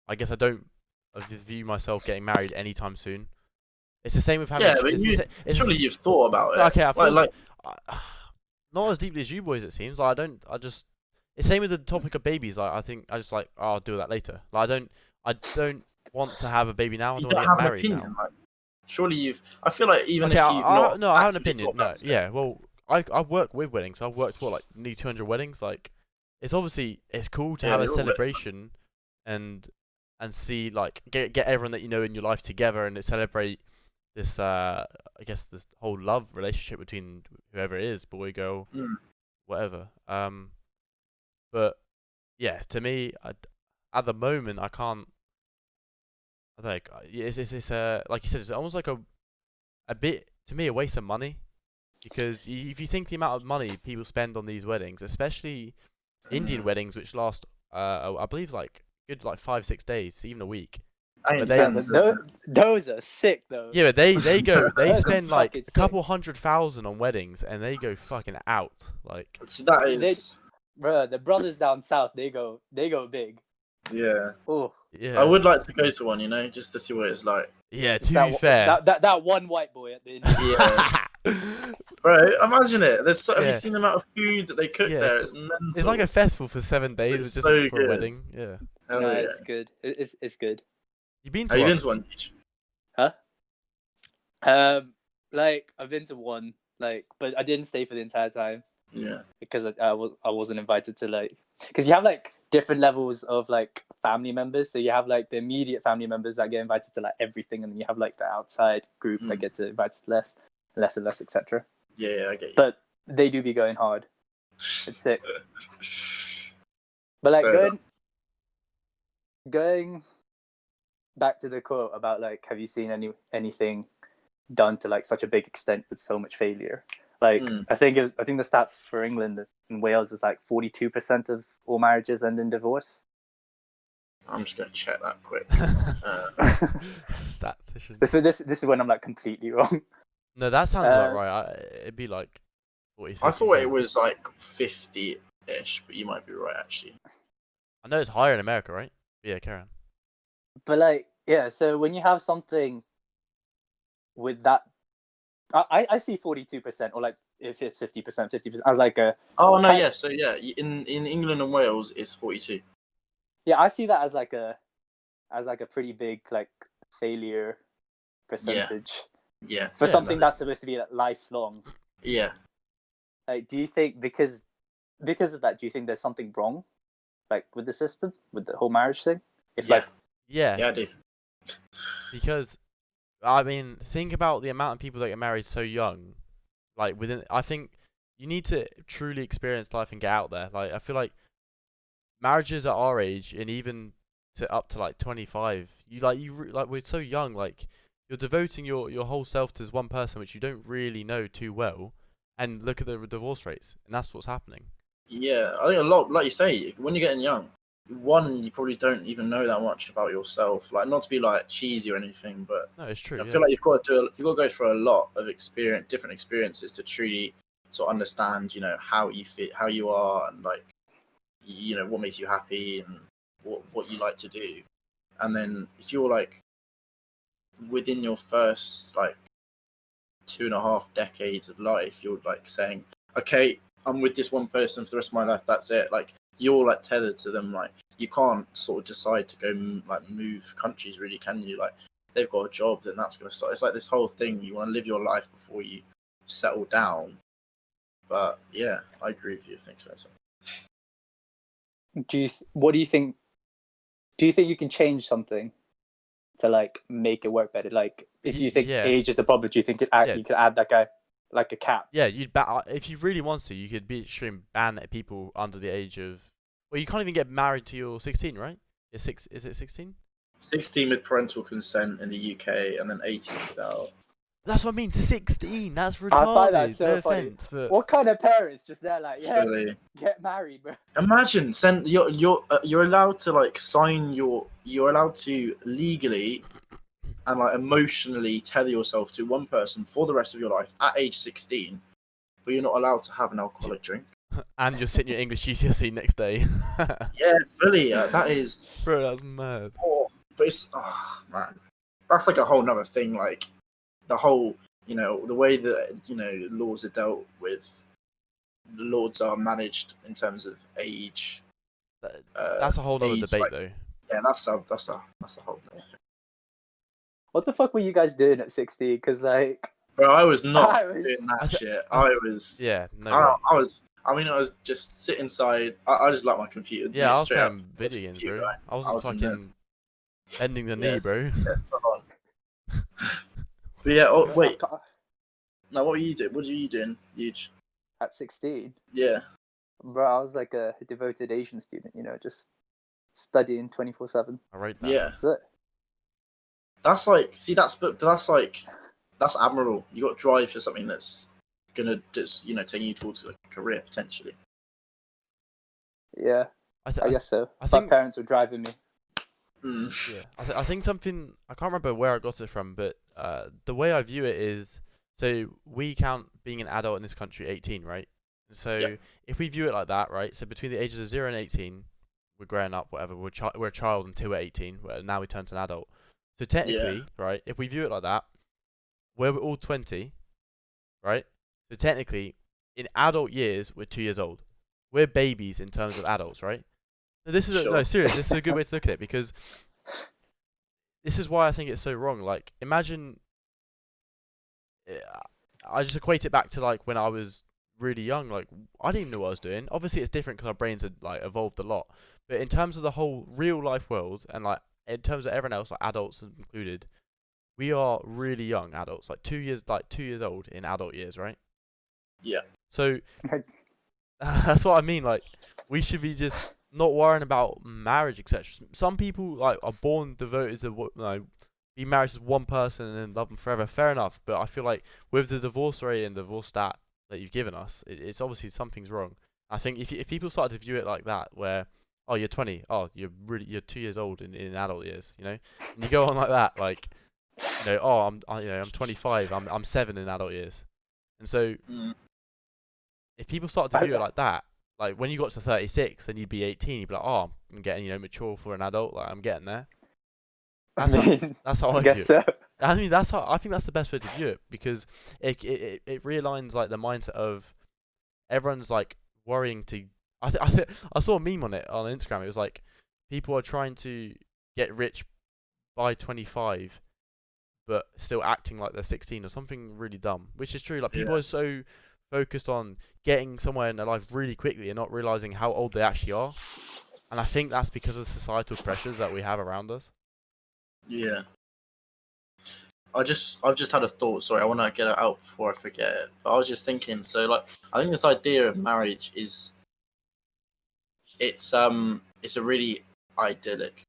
I guess I don't view myself getting married anytime soon. It's the same with having. Yeah, but surely you've thought about it. Okay, I feel like not as deeply as you boys. It seems. Like, I don't. I just. It's same with the topic of babies. Like, I think I just like. Oh, I'll do that later. Like, I don't want to have a baby now. I you don't don't want to have get an married opinion. now. Like, surely you've. I feel like even Okay, if you've not. no, I have an actively opinion. thought No, about it, yeah. Well, I work with weddings. I've worked for like nearly 200 weddings. Like, it's obviously it's cool to Yeah, have a they're all lit. celebration, and see like get everyone that you know in your life together and celebrate this I guess this whole love relationship between whoever it is, boy, girl, Mm. whatever. But yeah, to me, at the moment I can't. I think it's like you said, it's almost like a bit to me a waste of money because if you think the amount of money people spend on these weddings, especially Indian weddings, which last I believe like good like 5-6 days, even a week. I But mean, Yeah, depends, but doesn't it? those are sick though. Yeah, but they Those are spend like fucking a couple 100,000 on weddings and they go fucking out. Like, So that They- is. Bro, the brothers down south, they go big. Yeah. Oh, yeah. I would like to go to one, just to see what it's like. Yeah, it's to be fair. that one white boy at the end. Yeah. Bro, imagine it. Have you Yeah. seen the amount of food that they cook Yeah, there? It's mental. it's like a festival for 7 days It's just so for a good. wedding. Yeah. Hell No, yeah. it's good. It's good. You been to Have you one? been to one? Huh? Like I've been to one, like, but I didn't stay for the entire time Yeah. because I wasn't invited to, like, because you have like different levels of like family members. So you have like the immediate family members that get invited to like everything, and then you have like the outside group that get to invited to less and less, etc. Yeah, I get you. But they do be going hard. It's sick. But like Fair going back to the quote about like, have you seen anything done to like such a big extent with so much failure? Like I think the stats for England and Wales is like 42% of all marriages end in divorce. I'm just gonna check that quick. Statistician. This is when I'm like completely wrong. No, that sounds about right. It'd be like 40, I thought it 50%. was like 50-ish, but you might be right actually. I know it's higher in America, right? Yeah, Karen. But like, yeah, so when you have something with that, I see 42%, or like if it's 50%, 50% as like a. Oh no, yeah. So yeah, in England and Wales it's 42. Yeah, I see that as like a pretty big like failure percentage. Yeah. For something that's supposed to be like lifelong. Yeah. Like, do you think because of that, do you think there's something wrong, like with the system, with the whole marriage thing? If Yeah. like, Yeah, Yeah, I do. because I mean, think about the amount of people that get married so young. Like I think you need to truly experience life and get out there. Like, I feel like marriages at our age and even to up to like 25, we're so young. Like, you're devoting your whole self to this one person which you don't really know too well, and look at the divorce rates, and that's what's happening. Yeah, I think a lot, like you say, when you're getting young, one, you probably don't even know that much about yourself. Like, not to be like cheesy or anything, but No, it's true. I feel like you've got to go through a lot of different experiences to truly sort of understand, how you fit, how you are, and like, what makes you happy and what you like to do. And then if you're like within your first like 2.5 decades of life, you're like saying, okay, I'm with this one person for the rest of my life. That's it. Like, you're like tethered to them. Like, you can't sort of decide to go like move countries, really, can you? Like, they've got a job, then that's going to start. It's like this whole thing. You want to live your life before you settle down. But yeah, I agree with you. Thanks, Spencer. what do you think? Do you think you can change something to like make it work better? Like, if you think age is the problem, do you think you could add that guy like a cap? Yeah, if you really want to, you could be extreme ban people under the age of. Well, you can't even get married till you're 16, right? Is it 16? 16 with parental consent in the UK, and then 18 without. That's what I mean. 16. That's I find that retarded. so No funny. offense, but What kind of parents just there like, yeah, Really. get married, bro? Imagine you're allowed to like sign you're allowed to legally and like emotionally tether yourself to one person for the rest of your life at age 16, but you're not allowed to have an alcoholic drink. and you're sitting your English GCSE next day. Yeah, fully. That is. Bro, that's mad. Oh, but it's man, that's like a whole nother thing. Like the whole, the way that laws are dealt with, the laws are managed in terms of age. That's a whole nother Age, debate, like, though. yeah, that's a whole nother thing. What the fuck were you guys doing at 16? Because like, But I was not I was- doing that I th- shit. I- I was. Yeah, no I, way. I was. I mean, I was just sit inside. I just like my computer. Yeah, I was straight up. playing I was a video games, computer bro. guy. I wasn't was a nerd. fucking bending the knee, Yeah. bro. Yeah, full on. But yeah. Oh wait. I- Now, what were you doing? What are you doing? Huge. at 16, Yeah. bro, I was like a devoted Asian student, just studying 24/7. I rate that. Yeah. That's it. That's like. See, but that's like. That's admirable. You got drive for something that's gonna just take you towards like a career potentially. Yeah, I guess so. I My think- parents were driving me. Yeah, I think something, I can't remember where I got it from, but the way I view it is, so we count being an adult in this country 18, right? So Yep. if we view it like that, right? So between the ages of 0 and 18, we're growing up, whatever. We're a child until we're 18. Now we turn to an adult. So technically, right? If we view it like that, where we're all 20, right? So technically, in adult years, we're 2 years old. We're babies in terms of adults, right? No, this is no, Sure. serious. This is a good way to look at it, because this is why I think it's so wrong. Like, imagine, I just equate it back to like when I was really young. Like, I didn't even know what I was doing. Obviously, it's different because our brains had like evolved a lot. But in terms of the whole real life world, and like in terms of everyone else, like adults included, we are really young adults. Like 2 years old in adult years, right? Yeah. So that's what I mean. Like, we should be just not worrying about marriage, etc. Some people like are born devoted to be married to one person and then love them forever. Fair enough, but I feel like with the divorce rate and divorce stat that you've given us, it's obviously something's wrong. I think if people started to view it like that, where you're 20, you're 2 years old in adult years, and you go on like that, like I'm 25, I'm 7 in adult years, and so. If people start to view it like that, like when you got to 36, then you'd be 18, you'd be like, oh, I'm getting, mature for an adult, like I'm getting there. That's how I guess view it. so. I mean, I think that's the best way to view it, because it realigns like the mindset of everyone's like worrying to. I saw a meme on Instagram. It was like people are trying to get rich by 25, but still acting like they're 16 or something really dumb, which is true. Like people are so focused on getting somewhere in their life really quickly and not realizing how old they actually are. And I think that's because of societal pressures that we have around us. Yeah. I've just had a thought. Sorry, I want to get it out before I forget it. But I was just thinking. So, like, I think this idea of marriage it's a really idyllic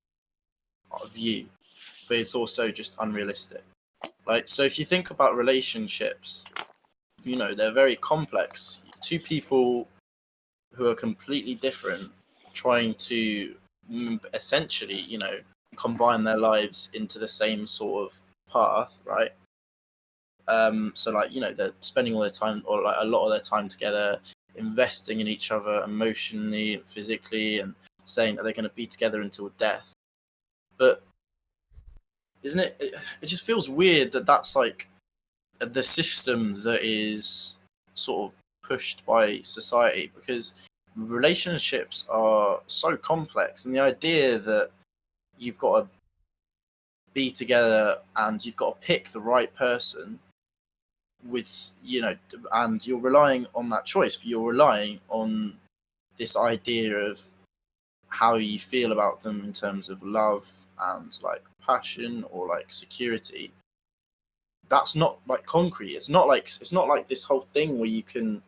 view, but it's also just unrealistic. Like, so if you think about relationships, they're very complex. Two people who are completely different trying to essentially, combine their lives into the same sort of path, right? So like, they're spending all their time, or like a lot of their time together, investing in each other emotionally, physically, and saying that they're going to be together until death. But isn't it? It just feels weird that that's like the system that is sort of pushed by society, because relationships are so complex, and the idea that you've got to be together and you've got to pick the right person with and you're relying on that choice, you're relying on this idea of how you feel about them in terms of love and like passion or like security. That's not like concrete. It's not like this whole thing where you can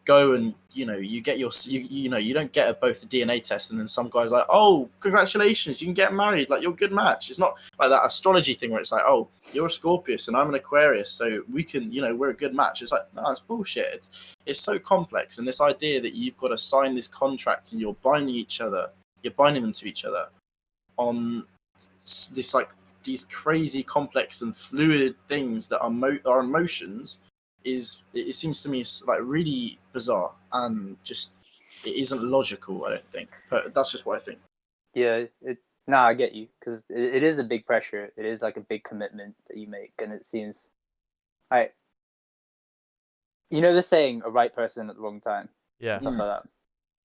go and you get you don't get both the DNA test, and then some guy's like, oh, congratulations, you can get married, like you're a good match. It's not like that astrology thing where it's like, oh, you're a Scorpius and I'm an Aquarius, so we can we're a good match. It's like, no, that's bullshit. It's so complex, and this idea that you've got to sign this contract and you're binding them to each other on this like these crazy complex and fluid things that are emotions it seems to me like really bizarre, and just it isn't logical, I don't think, but that's just what I think. Yeah, I get you, because it is a big pressure. It is like a big commitment that you make, and it seems like, the saying, a right person at the wrong time. Yeah. Stuff like that.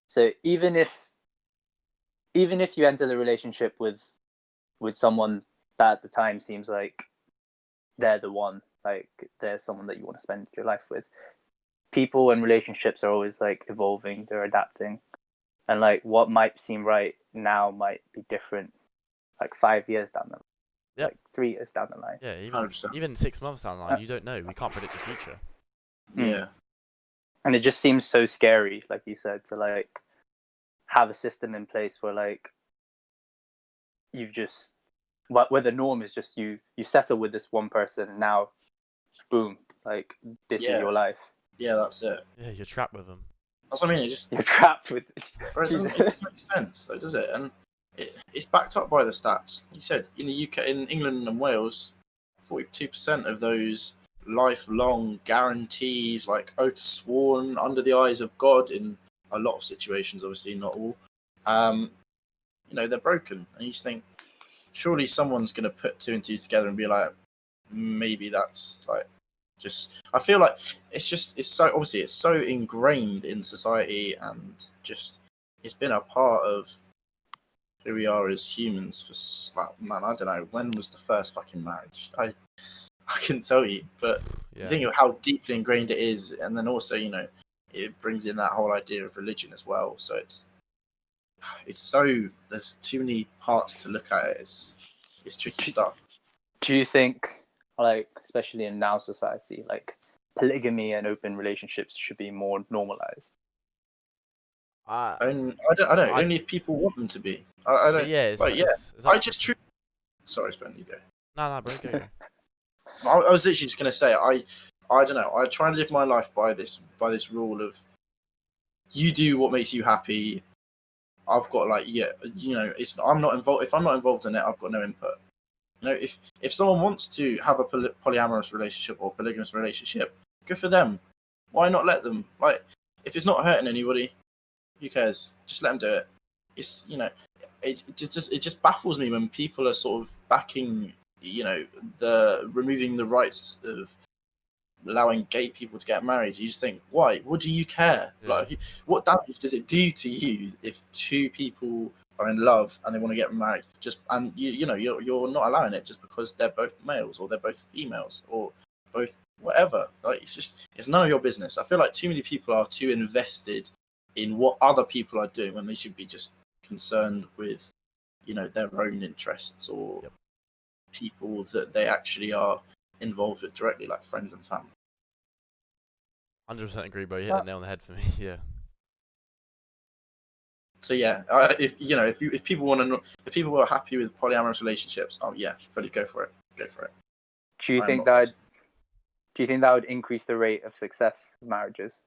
So even if you enter the relationship with someone that at the time seems like they're the one, like they're someone that you want to spend your life with, people and relationships are always like evolving, they're adapting, and like what might seem right now might be different like 5 years down the line, like 3 years down the line. Yeah, even 6 months down the line, you don't know. We can't predict the future. Yeah. And it just seems so scary, like you said, to like have a system in place where like where the norm is just you settle with this one person, and now boom, like this is your life. Yeah, that's it. Yeah, you're trapped with them. That's what I mean. You're trapped with it. It doesn't make sense though, does it? And it's backed up by the stats. You said in the UK, in England and Wales, 42% of those lifelong guarantees, like oaths sworn under the eyes of God in a lot of situations, obviously not all, they're broken. And you just think, surely someone's going to put 2 and 2 together and be like, maybe that's like, I feel like it's so ingrained in society, and just it's been a part of who we are as humans for, man, I don't know, when was the first fucking marriage? I couldn't tell you, but you think of how deeply ingrained it is, and then also it brings in that whole idea of religion as well. So it's so, there's too many parts to look at it. It's tricky stuff. Do you think, like, especially in now society, like polygamy and open relationships should be more normalized? I don't know. Only if people want them to be. I don't. Yeah, I just truly. Sorry, Spen, you go. No, bro, go. I was literally just gonna say, I don't know. I try to live my life by this rule of, you do what makes you happy. I've got I'm not involved. If I'm not involved in it, I've got no input. If someone wants to have a polyamorous relationship or polygamous relationship, good for them. Why not let them? Like, if it's not hurting anybody, who cares? Just let them do it. It's it just baffles me when people are sort of backing the removing the rights of allowing gay people to get married. You just think, why? What do you care? Yeah. Like, what damage does it do to you if 2 people are in love and they want to get married, and you're not allowing it just because they're both males or they're both females or both whatever? Like, it's none of your business. I feel like too many people are too invested in what other people are doing when they should be just concerned with their own interests or people that they actually are involved with directly, like friends and family. 100% agree, bro. You hit the nail on the head for me. Yeah. So yeah, if people are happy with polyamorous relationships, fully go for it. Go for it. Do you think that would increase the rate of success of marriages?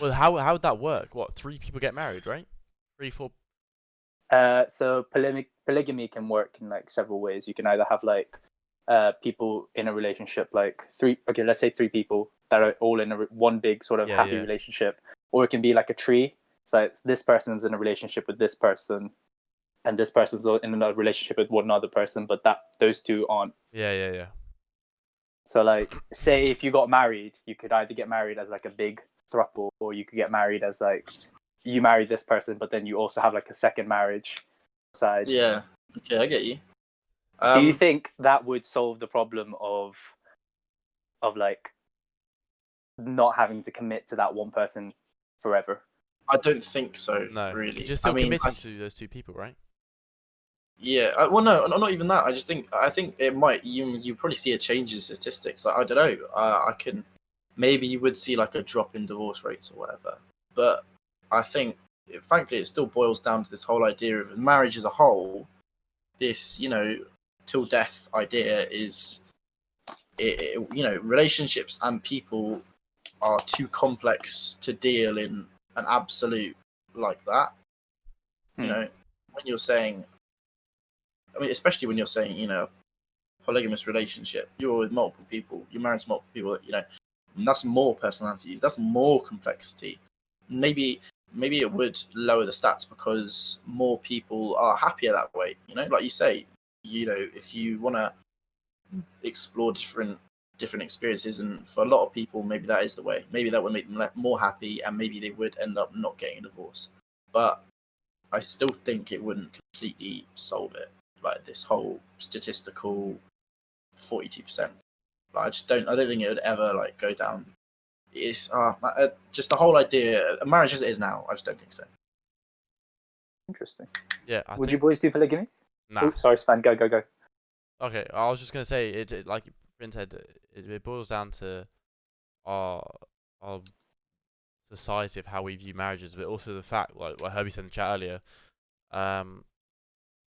Well, how would that work? What, 3 people get married, right? 3, 4. So polygamy can work in like several ways. You can either have like people in a relationship, like 3. Okay, let's say 3 people that are all in one big sort of happy relationship, or it can be like a tree. So it's this person's in a relationship with this person, and this person's in another relationship with one other person, but those 2 aren't. Yeah. So like, say if you got married, you could either get married as like a big throuple, or you could get married as like, you marry this person, but then you also have like a second marriage side. Yeah. Okay, I get you. Do you think that would solve the problem of like not having to commit to that one person forever? I don't think so. No, really. You're still committed to those 2 people, right? Yeah. Well, no, not even that. I think it might. You probably see a change in statistics. Like, I don't know. maybe you would see like a drop in divorce rates or whatever. But I think, frankly, it still boils down to this whole idea of marriage as a whole. This, till death idea is, relationships and people are too complex to deal in an absolute like that. When you're saying, especially when you're saying, polygamous relationship, you're with multiple people, you're married to multiple people, and that's more personalities, that's more complexity. Maybe it would lower the stats because more people are happier that way. Like you say, if you want to explore different experiences, and for a lot of people, maybe that is the way. Maybe that would make them more happy, and maybe they would end up not getting a divorce. But I still think it wouldn't completely solve it. Like this whole statistical 42%. Like, I don't think it would ever go down. It's just the whole idea of marriage as it is now. I just don't think so. Interesting. Yeah. Would you boys do polygamy? Nah. Sorry, Sven. Go. Okay, I was just gonna say it like Bryn said, it boils down to our society of how we view marriages, but also the fact, like what Herbie said in the chat earlier,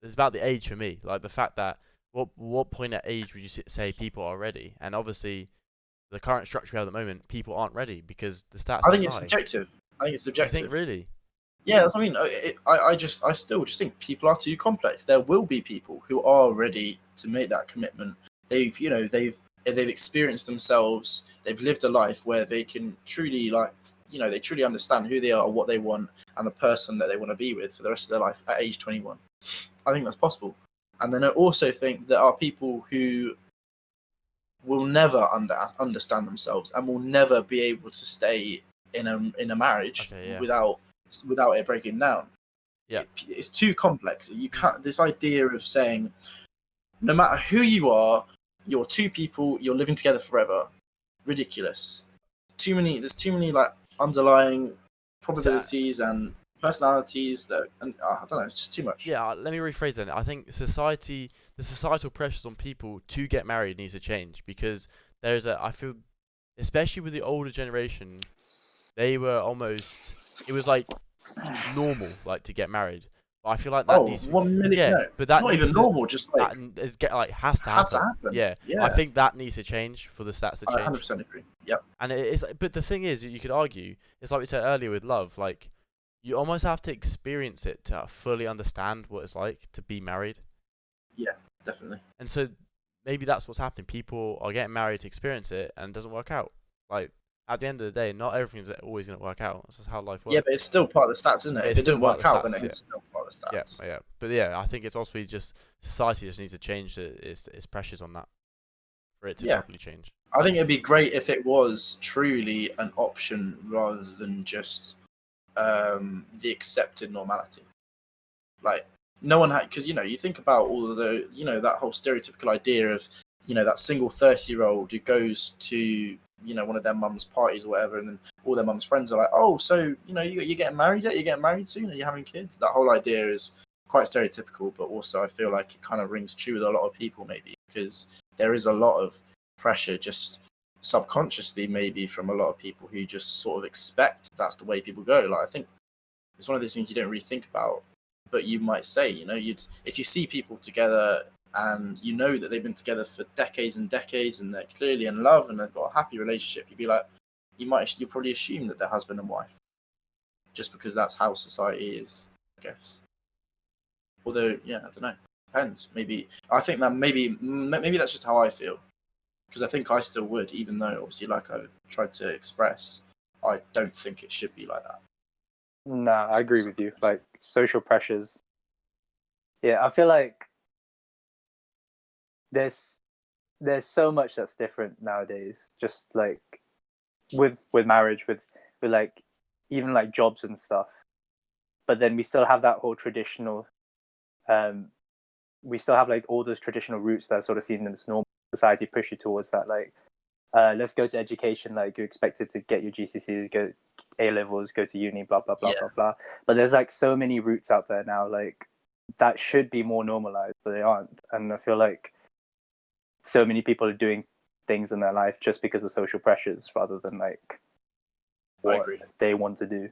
it's about the age for me. Like the fact that what point at age would you say people are ready? And obviously, the current structure we have at the moment, people aren't ready because the stats. I think it's subjective. You think really? Yeah, that's what I mean. I still just think people are too complex. There will be people who are ready to make that commitment. They've experienced themselves. They've lived a life where they can truly they truly understand who they are, what they want, and the person that they want to be with for the rest of their life at age 21. I think that's possible. And then I also think there are people who will never understand themselves and will never be able to stay in a marriage without it breaking down. Yeah, it's too complex. You can't. This idea of saying, no matter who you are, you're two people, you're living together forever. Ridiculous. There's too many underlying probabilities and personalities that, and I don't know. It's just too much. Yeah, let me rephrase that. I think the societal pressures on people to get married needs to change because I feel, especially with the older generation, they were almost, it was like normal to get married. But I feel like that needs to be, 1 million. yeah, No, but that not needs even to, normal. Just has to happen. Yeah, Yeah. I think that needs to change for the stats to change. I 100% agree. Yep. And but the thing is, you could argue, it's like we said earlier with love, you almost have to experience it to fully understand what it's like to be married. Yeah, definitely. And so maybe that's what's happening. People are getting married to experience it, and it doesn't work out. At the end of the day, not everything's always going to work out. That's just how life works. Yeah, but it's still part of the stats, isn't it? If it didn't work out, then it's still part of the stats. Yeah. But yeah, I think it's also just society just needs to change its pressures on that for it to properly change. I think it'd be great if it was truly an option rather than just the accepted normality. No one had, because you think about all of the that whole stereotypical idea of that single 30-year-old who goes to one of their mum's parties or whatever, and then all their mum's friends are like, oh, so you're getting married yet? You're getting married soon? Are you having kids? That whole idea is quite stereotypical, but also I feel like it kind of rings true with a lot of people, maybe because there is a lot of pressure just subconsciously maybe from a lot of people who just sort of expect that's the way people go. I think it's one of those things you don't really think about, but you might say, if you see people together and that they've been together for decades and decades and they're clearly in love and they've got a happy relationship, you'd be like, you probably assume that they're husband and wife just because that's how society is, I guess. Although, yeah, I don't know, depends. Maybe I think that maybe that's just how I feel, because I think I still would, even though obviously, like I've tried to express, I don't think it should be like that. Nah, I agree with you. Social pressures. Yeah, I feel like there's so much that's different nowadays. Just with marriage, with even jobs and stuff. But then we still have that whole traditional. We still have all those traditional roots that are sort of seen as normal. Society push you towards that. Let's go to education. You're expected to get your GCSEs, go A levels, go to uni, blah blah blah blah blah. But there's so many routes out there now. That should be more normalized, but they aren't. And I feel like so many people are doing things in their life just because of social pressures rather than like I what agree. they want to do.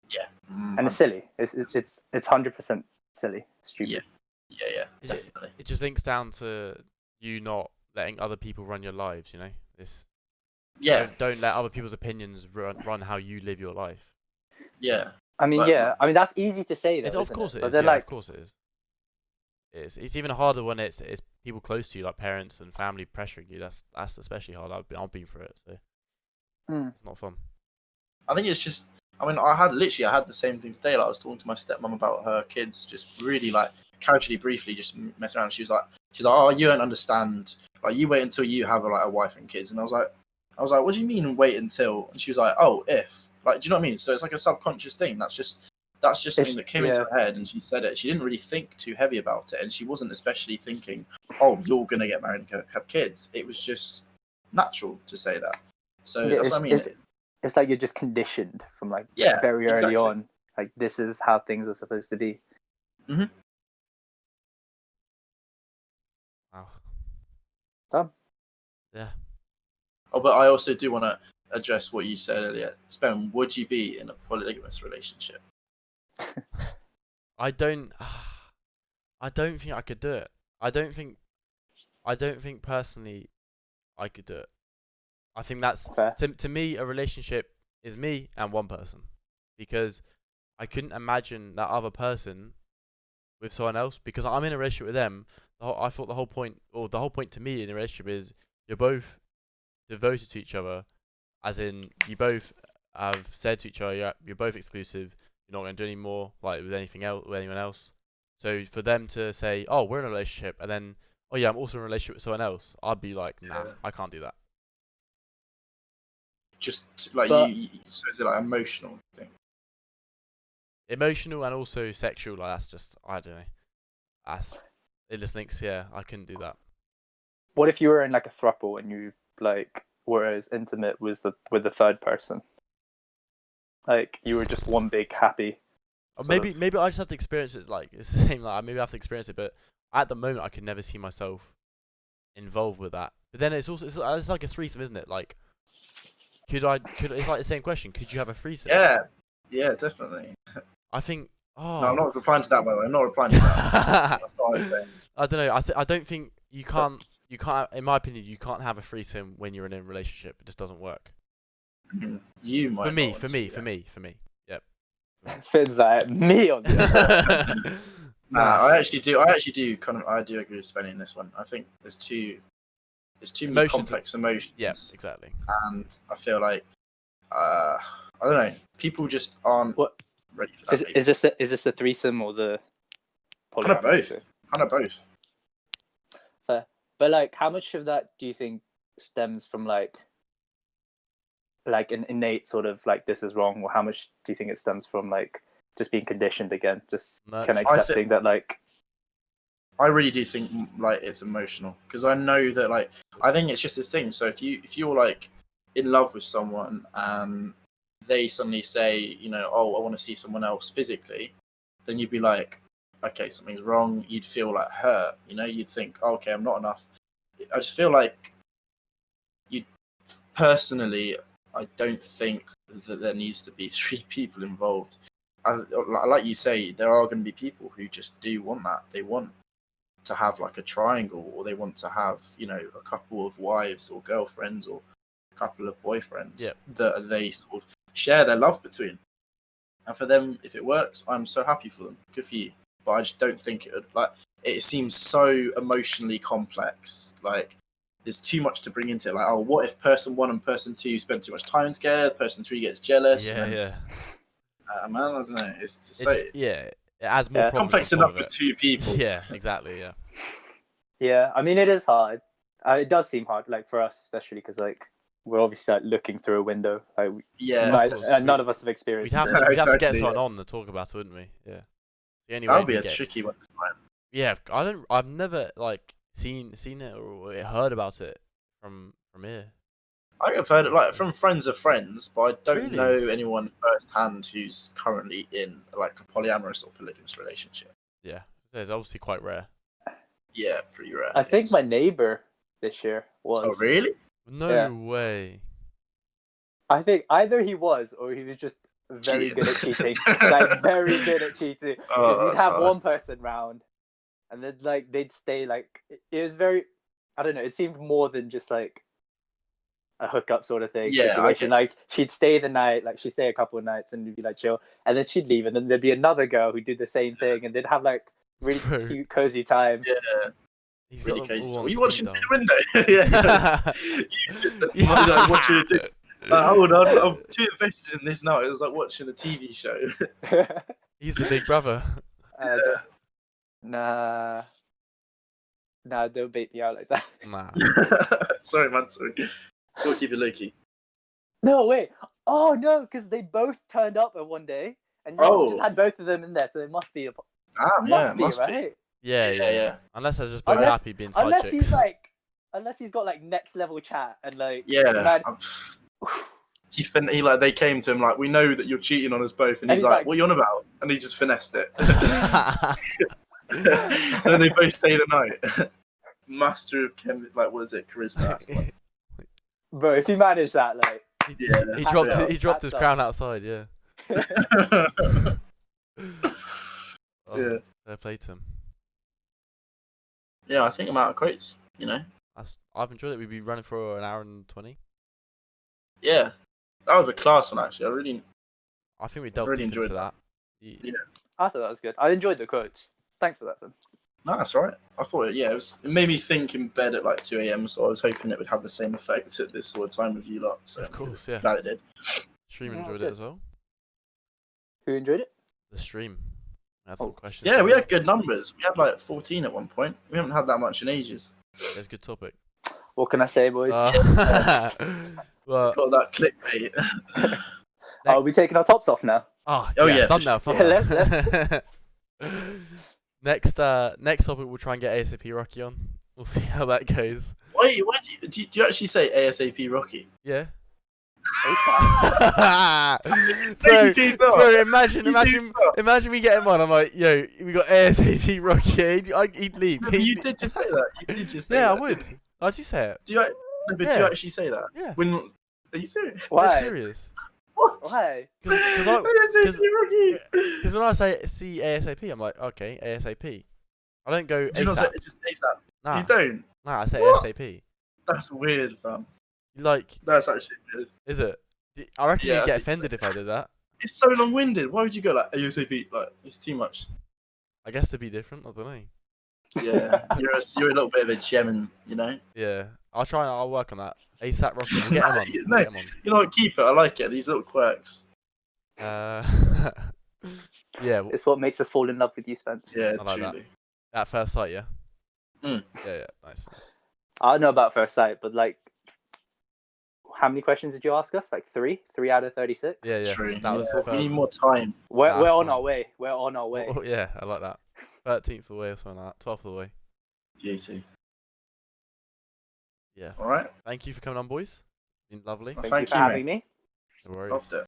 Yeah. And it's silly. It's 100% silly, stupid. Yeah, definitely. It just links down to you not letting other people run your lives. You know, this. Yeah. Don't let other people's opinions run how you live your life. Yeah. I mean, that's easy to say, though, Of course it is. But then, Yeah, of course it is. It's even harder when it's people close to you, like parents and family pressuring you. That's especially hard. I've been through it, so it's not fun. I think it's just. I mean, I had the same thing today. Like, I was talking to my stepmom about her kids, just really like casually, briefly, just messing around. She was like, "Oh, you don't understand. Like, you wait until you have a wife and kids." And I was like, "What do you mean wait until?" And she was like, "Oh, if like, do you know what I mean?" So it's like a subconscious thing. That's just something that came into her head, and she said it. She didn't really think too heavy about it, and she wasn't especially thinking, "Oh, you're gonna get married and have kids." It was just natural to say that. So that's what I mean. It's like you're just conditioned from like very exactly. early on. Like, this is how things are supposed to be. Mm-hmm. Wow. Done. Yeah. Oh, but I also do want to address what you said earlier. Spen, would you be in a polygamous relationship? I don't think I could do it. I don't think personally I could do it. I think that's Fair. to me a relationship is me and one person, because I couldn't imagine that other person with someone else, because I'm in a relationship with them. I thought the whole point to me in a relationship is you're both devoted to each other, as in you both have said to each other you're both exclusive. You're not going to do any more like with anyone else. So for them to say, "Oh, we're in a relationship," and then, "Oh yeah, I'm also in a relationship with someone else," I'd be like, "Nah, I can't do that." Just like so is it like emotional thing? Emotional and also sexual, like that's just, I don't know. It just links. Yeah, I couldn't do that. What if you were in like a throuple and you like were as intimate with the third person? Like, you were just one big happy. Or maybe I just have to experience it. Like, it's the same. Like, maybe I have to experience it, but at the moment I could never see myself involved with that. But then it's like a threesome, isn't it? Like, it's like the same question. Could you have a threesome? Yeah, definitely. I think. Oh. No, I'm not replying to that, by the way. I'm not replying to that. That's what I was saying. I don't know. I don't think you can't. In my opinion, you can't have a threesome when you're in a relationship. It just doesn't work. You might. For me. Yep. Finn's like, me on this. I actually do kind of. I do agree with Spenny in this one. I think there's too many complex emotions. Yeah, exactly. And I feel like I don't know. People just aren't ready for that. Is this the threesome or the polyamorous? Kind of both. Fair. But like, how much of that do you think stems from like an innate sort of like, this is wrong, or how much do you think it stems from like just being conditioned again, just kind of accepting that like? I really do think like it's emotional, because I know that like I think it's just this thing. So if you're like in love with someone and they suddenly say, you know, "Oh, I want to see someone else physically," then you'd be like, "Okay, something's wrong." You'd feel like hurt, you know. You'd think, oh, "Okay, I'm not enough." I just feel like personally, I don't think that there needs to be 3 people involved. Like you say, there are going to be people who just do want that. They want to have like a triangle, or they want to have, you know, a couple of wives or girlfriends or a couple of boyfriends that they sort of share their love between. And for them, if it works, I'm so happy for them. Good for you. But I just don't think it would, like, it seems so emotionally complex. Like, there's too much to bring into it. Like, oh, what if person 1 and person 2 spend too much time together? Person 3 gets jealous. Yeah, and then, man, I don't know. It's just so. It adds more It's complex enough for 2 people. Yeah, exactly. Yeah. Yeah, I mean, it is hard. It does seem hard, like for us, especially because like we're obviously like looking through a window. Like, none of us have experienced. We'd have to get someone on to talk about it, wouldn't we? Yeah. That'll be a tricky one. Yeah, I've never like seen it or heard about it from here. I have heard it like from friends of friends, but I don't know anyone firsthand who's currently in like a polyamorous or polygamous relationship. Yeah, it's obviously quite rare. Yeah, pretty rare. I think my neighbor this year was. Oh, really? No Yeah. way. I think either he was or he was just very Cheating. good at cheating. Like very good at cheating. Because Oh, he'd that's have hard. one person round, and then like they'd stay like it was very. I don't know. It seemed more than just like a hookup sort of thing Yeah, I situation. get- Like she'd stay the night, like she'd stay a couple of nights, and it'd be like chill, and then she'd leave, and then there'd be another girl who'd do the same thing, and they'd have like really Bro. cute, cozy time. Yeah, He's really got them crazy. all Were on you watching speed through the window? Yeah. You just like, watching a disc. Hold on, I'm too invested in this now. It was like watching a TV show. He's the big brother. Nah, don't bait me out like that. Nah. Sorry, man. Sorry. We'll keep it low key. No, wait. Oh no, because they both turned up at one day, and you Oh. just had both of them in there, so it must be Ah, yeah, must be right. Yeah, Yeah, yeah. Unless they're just both Unless- happy being side Unless chicks. he's like, unless he's got like next level chat and like Yeah. man, He like they came to him like, we know that you're cheating on us both, and he's like, what are you on about? And he just finessed it. And then they both stayed the night. Master of like what is it, charisma? That's like, bro, if he managed that, like, yeah, he that's dropped fair. he dropped his That's crown outside. Yeah. Oh, Yeah. fair play to him. Yeah, I think I'm out of quotes. You know. I've enjoyed it. We'd be running for an hour and 20. Yeah, that was a class one actually. I think we delved really deep into enjoyed that. Yeah. I thought that was good. I enjoyed the quotes. Thanks for that, then. No, that's all right. I thought it made me think in bed at like 2 a.m. So I was hoping it would have the same effect at this sort of time with you lot. So Of course, yeah. glad it did. Stream Yeah, enjoyed that's it as well. Who enjoyed it? The stream. I had some Oh. questions. Yeah, for we you. had good numbers. We had like 14 at one point. We haven't had that much in ages. That's a good topic. What can I say, boys? Well, Got that clickbait. Are we taking our tops off now? oh Oh, yeah, yeah, for thumbnail. sure. thumbnail. Next topic, we'll try and get ASAP Rocky on. We'll see how that goes. Wait, do you actually say ASAP Rocky? Yeah. No, bro, you do not. bro, imagine You do not. we get him on. I'm like, yo, we got ASAP Rocky. He'd leave. No, but you did just say that. You did just say Yeah, that. I would. didn't you? How'd you say it? Do you? No, but do you Yeah. actually say that? Yeah. When are you serious? I'm Why? serious. What? Why? Because ASAP Rocky. when I see ASAP, I'm like, okay, ASAP. I don't go Do you not say ASAP. just ASAP? Nah, You don't. nah, I say What? ASAP. That's weird, fam. Like, That's actually weird. is it? I reckon Yeah, you'd I get think so. offended if I did that. It's so long-winded. Why would you go like ASAP? Like it's too much. I guess to be different. I don't know. Yeah, you're a little bit of a gem, you know. Yeah, I'll work on that. ASAP Rocky. We'll get him on. We'll No. get him on. You know what? Keep it. I like it. These little quirks. Yeah, It's what makes us fall in love with you, Spence. Yeah, I like that. truly. at first sight, yeah. Mm. Yeah, nice. I don't know about first sight, but like, how many questions did you ask us? Like 3 out of 36. Yeah. True. That was Yeah, we superb. need more time. We're That's on fine. our way. We're on our way. Oh, yeah, I like that. 13th of the way or something like that. 12th of the way. Beauty. Yeah. All right. Thank you for coming on, boys. Been lovely. Well, Thank thank you for you, having me. No worries. Loved it.